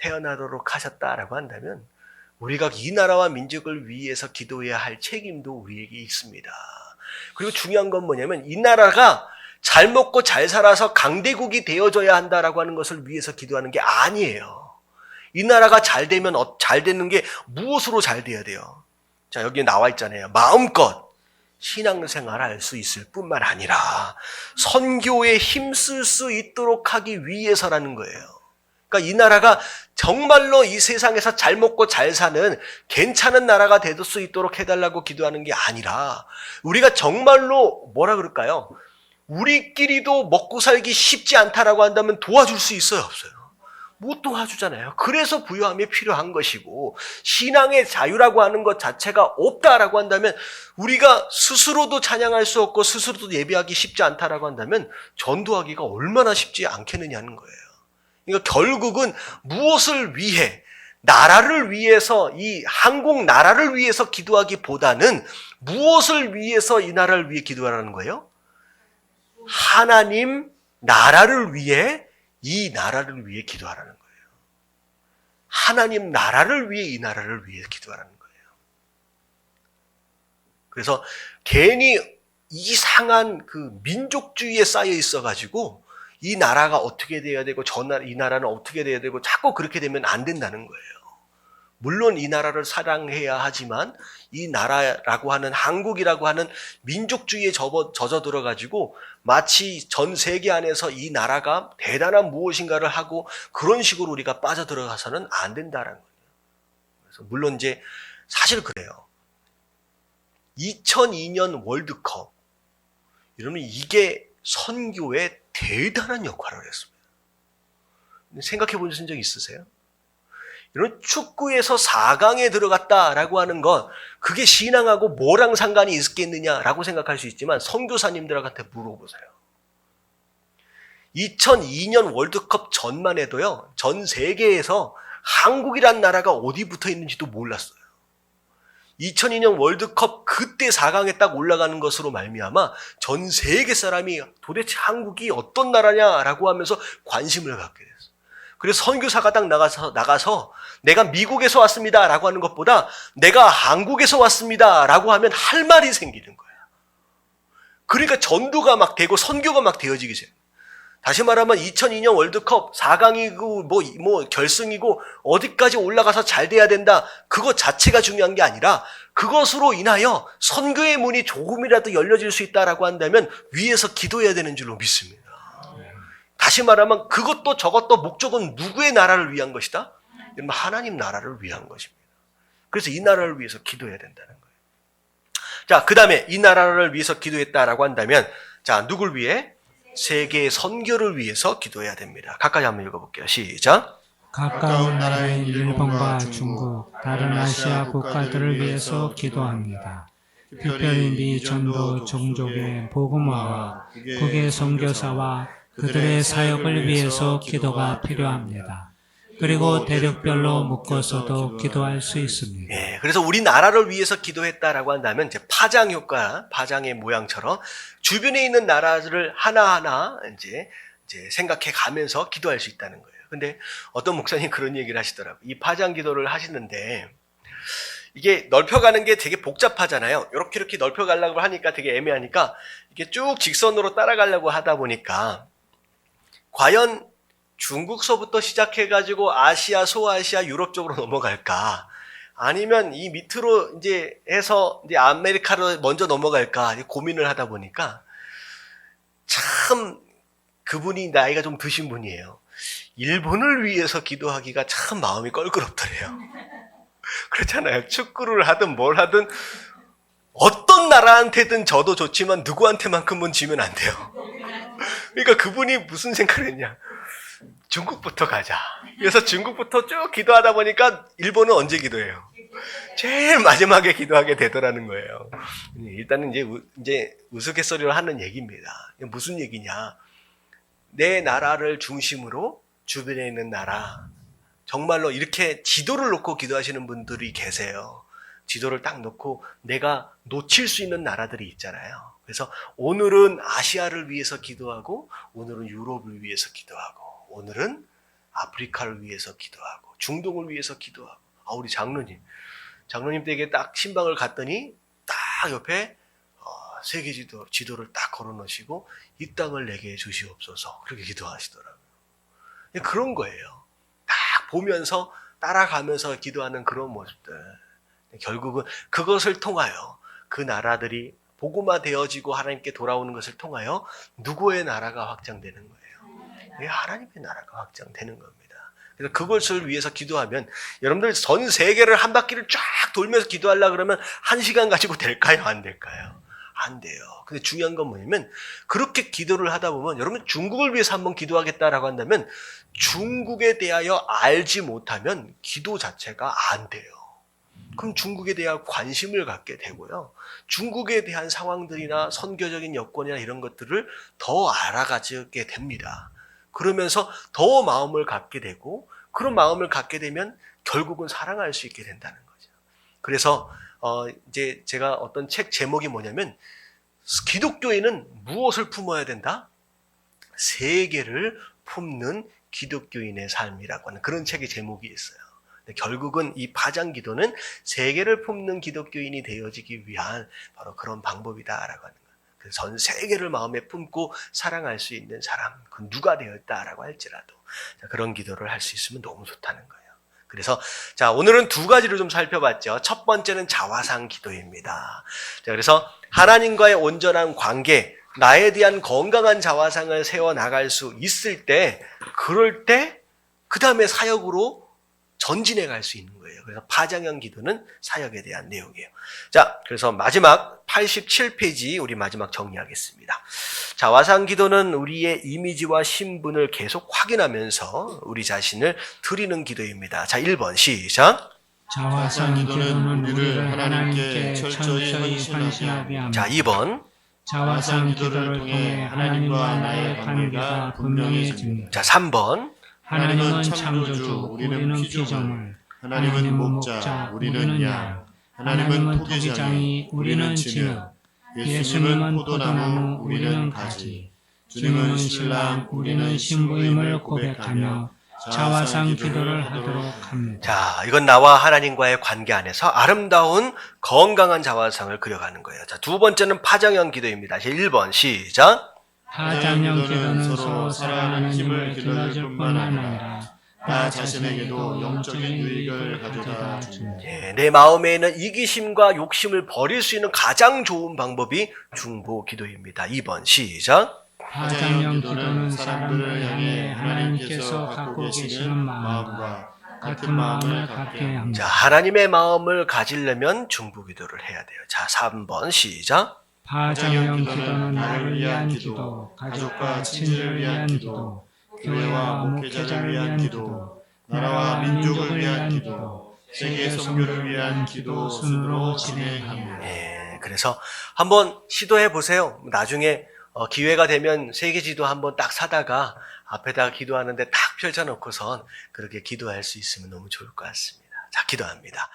Speaker 1: 태어나도록 하셨다라고 한다면 우리가 이 나라와 민족을 위해서 기도해야 할 책임도 우리에게 있습니다. 그리고 중요한 건 뭐냐면 이 나라가 잘 먹고 잘 살아서 강대국이 되어져야 한다라고 하는 것을 위해서 기도하는 게 아니에요. 이 나라가 잘 되면 잘 되는 게 무엇으로 잘 돼야 돼요? 자, 여기 나와 있잖아요. 마음껏 신앙생활 할 수 있을 뿐만 아니라 선교에 힘쓸 수 있도록 하기 위해서라는 거예요. 그러니까 이 나라가 정말로 이 세상에서 잘 먹고 잘 사는 괜찮은 나라가 될 수 있도록 해달라고 기도하는 게 아니라 우리가 정말로 뭐라 그럴까요? 우리끼리도 먹고 살기 쉽지 않다라고 한다면 도와줄 수 있어요, 없어요? 못 도와주잖아요. 그래서 부요함이 필요한 것이고 신앙의 자유라고 하는 것 자체가 없다라고 한다면 우리가 스스로도 찬양할 수 없고 스스로도 예배하기 쉽지 않다라고 한다면 전도하기가 얼마나 쉽지 않겠느냐는 거예요. 그러니까 결국은 무엇을 위해 나라를 위해서 이 한국 나라를 위해서 기도하기보다는 무엇을 위해서 이 나라를 위해 기도하라는 거예요? 하나님 나라를 위해 이 나라를 위해 기도하라는 거예요. 하나님 나라를 위해 이 나라를 위해 기도하라는 거예요. 그래서 괜히 이상한 그 민족주의에 쌓여 있어가지고 이 나라가 어떻게 돼야 되고 이 나라는 어떻게 돼야 되고 자꾸 그렇게 되면 안 된다는 거예요. 물론 이 나라를 사랑해야 하지만 이 나라라고 하는 한국이라고 하는 민족주의에 젖어 들어가지고 마치 전 세계 안에서 이 나라가 대단한 무엇인가를 하고 그런 식으로 우리가 빠져들어가서는 안 된다는 거예요. 그래서 물론 이제 사실 그래요. 2002년 월드컵 이러면 이게 선교에 대단한 역할을 했습니다. 생각해 보신 적 있으세요? 이런 축구에서 4강에 들어갔다라고 하는 건 그게 신앙하고 뭐랑 상관이 있겠느냐라고 생각할 수 있지만 선교사님들한테 물어보세요. 2002년 월드컵 전만 해도요. 전 세계에서 한국이란 나라가 어디 붙어 있는지도 몰랐어요. 2002년 월드컵 그때 4강에 딱 올라가는 것으로 말미암아 전 세계 사람이 도대체 한국이 어떤 나라냐라고 하면서 관심을 갖게 됐어요. 그래서 선교사가 딱 나가서 내가 미국에서 왔습니다라고 하는 것보다 내가 한국에서 왔습니다라고 하면 할 말이 생기는 거야. 그러니까 전도가 막 되고 선교가 막 되어지게 돼요. 다시 말하면 2002년 월드컵 4강이고 뭐 결승이고 어디까지 올라가서 잘 돼야 된다. 그것 자체가 중요한 게 아니라 그것으로 인하여 선교의 문이 조금이라도 열려질 수 있다라고 한다면 위에서 기도해야 되는 줄로 믿습니다. 다시 말하면 그것도 저것도 목적은 누구의 나라를 위한 것이다? 하나님 나라를 위한 것입니다. 그래서 이 나라를 위해서 기도해야 된다는 거예요. 자, 그 다음에 이 나라를 위해서 기도했다라고 한다면 자, 누굴 위해? 세계의 선교를 위해서 기도해야 됩니다. 가까이 한번 읽어볼게요. 시작.
Speaker 2: 가까운 나라인 일본과 중국, 다른 아시아 국가들을 위해서 기도합니다. 특별히 미 전도 종족의 복음화와 국외 선교사와 그들의 사역을 위해서 기도가 필요합니다. 그리고 대륙별로 묶어서도 기도할 수 있습니다.
Speaker 1: 예, 그래서 우리나라를 위해서 기도했다라고 한다면 이제 파장 효과, 파장의 모양처럼 주변에 있는 나라들을 하나하나 이제 생각해 가면서 기도할 수 있다는 거예요. 근데 어떤 목사님 그런 얘기를 하시더라고요. 이 파장 기도를 하시는데 이게 넓혀가는 게 되게 복잡하잖아요. 이렇게 넓혀가려고 하니까 되게 애매하니까 이게 쭉 직선으로 따라가려고 하다 보니까 과연 중국서부터 시작해가지고 아시아, 소아시아, 유럽 쪽으로 넘어갈까? 아니면 이 밑으로 이제 해서 이제 아메리카로 먼저 넘어갈까? 고민을 하다 보니까 참 그분이 나이가 좀 드신 분이에요. 일본을 위해서 기도하기가 참 마음이 껄끄럽더래요. 그렇잖아요. 축구를 하든 뭘 하든 어떤 나라한테든 져도 좋지만 누구한테만큼은 지면 안 돼요. 그러니까 그분이 무슨 생각을 했냐. 중국부터 가자. 그래서 중국부터 쭉 기도하다 보니까 일본은 언제 기도해요? 제일 마지막에 기도하게 되더라는 거예요. 일단은 이제 우스갯소리로 하는 얘기입니다. 무슨 얘기냐. 내 나라를 중심으로 주변에 있는 나라, 정말로 이렇게 지도를 놓고 기도하시는 분들이 계세요. 지도를 딱 놓고 내가 놓칠 수 있는 나라들이 있잖아요. 그래서 오늘은 아시아를 위해서 기도하고 오늘은 유럽을 위해서 기도하고 오늘은 아프리카를 위해서 기도하고 중동을 위해서 기도하고 우리 장로님 댁에 딱 신방을 갔더니 딱 옆에 세계 지도를 딱 걸어놓으시고 이 땅을 내게 주시옵소서 그렇게 기도하시더라고요. 그런 거예요. 딱 보면서 따라가면서 기도하는 그런 모습들. 결국은 그것을 통하여 그 나라들이 복음화 되어지고 하나님께 돌아오는 것을 통하여 누구의 나라가 확장되는 거예요? 하나님의 나라가 확장되는 겁니다. 그래서 그것을 위해서 기도하면 여러분들 전 세계를 한 바퀴를 쫙 돌면서 기도하려고 그러면 1시간 가지고 될까요? 안 될까요? 안 돼요. 근데 중요한 건 뭐냐면 그렇게 기도를 하다 보면 여러분 중국을 위해서 한번 기도하겠다라고 한다면 중국에 대하여 알지 못하면 기도 자체가 안 돼요. 그럼 중국에 대한 관심을 갖게 되고요. 중국에 대한 상황들이나 선교적인 여건이나 이런 것들을 더 알아가게 됩니다. 그러면서 더 마음을 갖게 되고 그런 마음을 갖게 되면 결국은 사랑할 수 있게 된다는 거죠. 그래서 이제 제가 어떤 책 제목이 뭐냐면 기독교인은 무엇을 품어야 된다? 세계를 품는 기독교인의 삶이라고 하는 그런 책의 제목이 있어요. 결국은 이 파장기도는 세계를 품는 기독교인이 되어지기 위한 바로 그런 방법이다라고 하는 거예요. 그래서 전 세계를 마음에 품고 사랑할 수 있는 사람, 그 누가 되었다라고 할지라도 그런 기도를 할 수 있으면 너무 좋다는 거예요. 그래서 자 오늘은 두 가지를 좀 살펴봤죠. 첫 번째는 자화상 기도입니다. 자 그래서 하나님과의 온전한 관계, 나에 대한 건강한 자화상을 세워 나갈 수 있을 때, 그럴 때 그 다음에 사역으로 전진해 갈 수 있는 거예요. 그래서 파장형 기도는 사역에 대한 내용이에요. 자, 그래서 마지막 87페이지 우리 마지막 정리하겠습니다. 자화상 기도는 우리의 이미지와 신분을 계속 확인하면서 우리 자신을 드리는 기도입니다. 자, 1번 시작.
Speaker 2: 자화상 기도는 우리를 하나님께 철저히 헌신하게 합니다.
Speaker 1: 자, 2번.
Speaker 2: 자화상 기도를 통해 하나님과 나의 관계가 분명해집니다.
Speaker 1: 자, 3번.
Speaker 2: 하나님은 창조주, 우리는 피조물. 하나님은 목자, 우리는 양. 하나님은 토기장이, 우리는 진흙. 예수님은 포도나무, 우리는 가지. 주님은 신랑, 우리는 신부임을 고백하며 자화상 기도를 하도록 합니다.
Speaker 1: 자, 이건 나와 하나님과의 관계 안에서 아름다운 건강한 자화상을 그려가는 거예요. 자, 두 번째는 파장형 기도입니다. 1번 시작.
Speaker 2: 파장형 기도는 서로 사랑하는 힘을 길러줄 뿐만 아니라 나 자신에게도 영적인 유익을 가져다 줍니다.
Speaker 1: 내 마음에 있는 이기심과 욕심을 버릴 수 있는 가장 좋은 방법이 중보 기도입니다. 2번 시작.
Speaker 2: 파장형 기도는 사람들을 향해 하나님께서 갖고 계시는 마음과 같은 마음을 갖게 합니다.
Speaker 1: 자, 하나님의 마음을 가지려면 중보 기도를 해야 돼요. 자, 3번 시작.
Speaker 2: 파장형 기도는 나를 위한 기도, 가족과 친지를 위한 기도, 교회와 목회자를 위한 기도, 나라와 민족을 위한 기도, 세계 선교를 위한 기도 순으로 진행합니다.
Speaker 1: 그래서 한번 시도해 보세요. 나중에 기회가 되면 세계지도 한번 딱 사다가 앞에다가 기도하는데 딱 펼쳐놓고선 그렇게 기도할 수 있으면 너무 좋을 것 같습니다. 자, 기도합니다.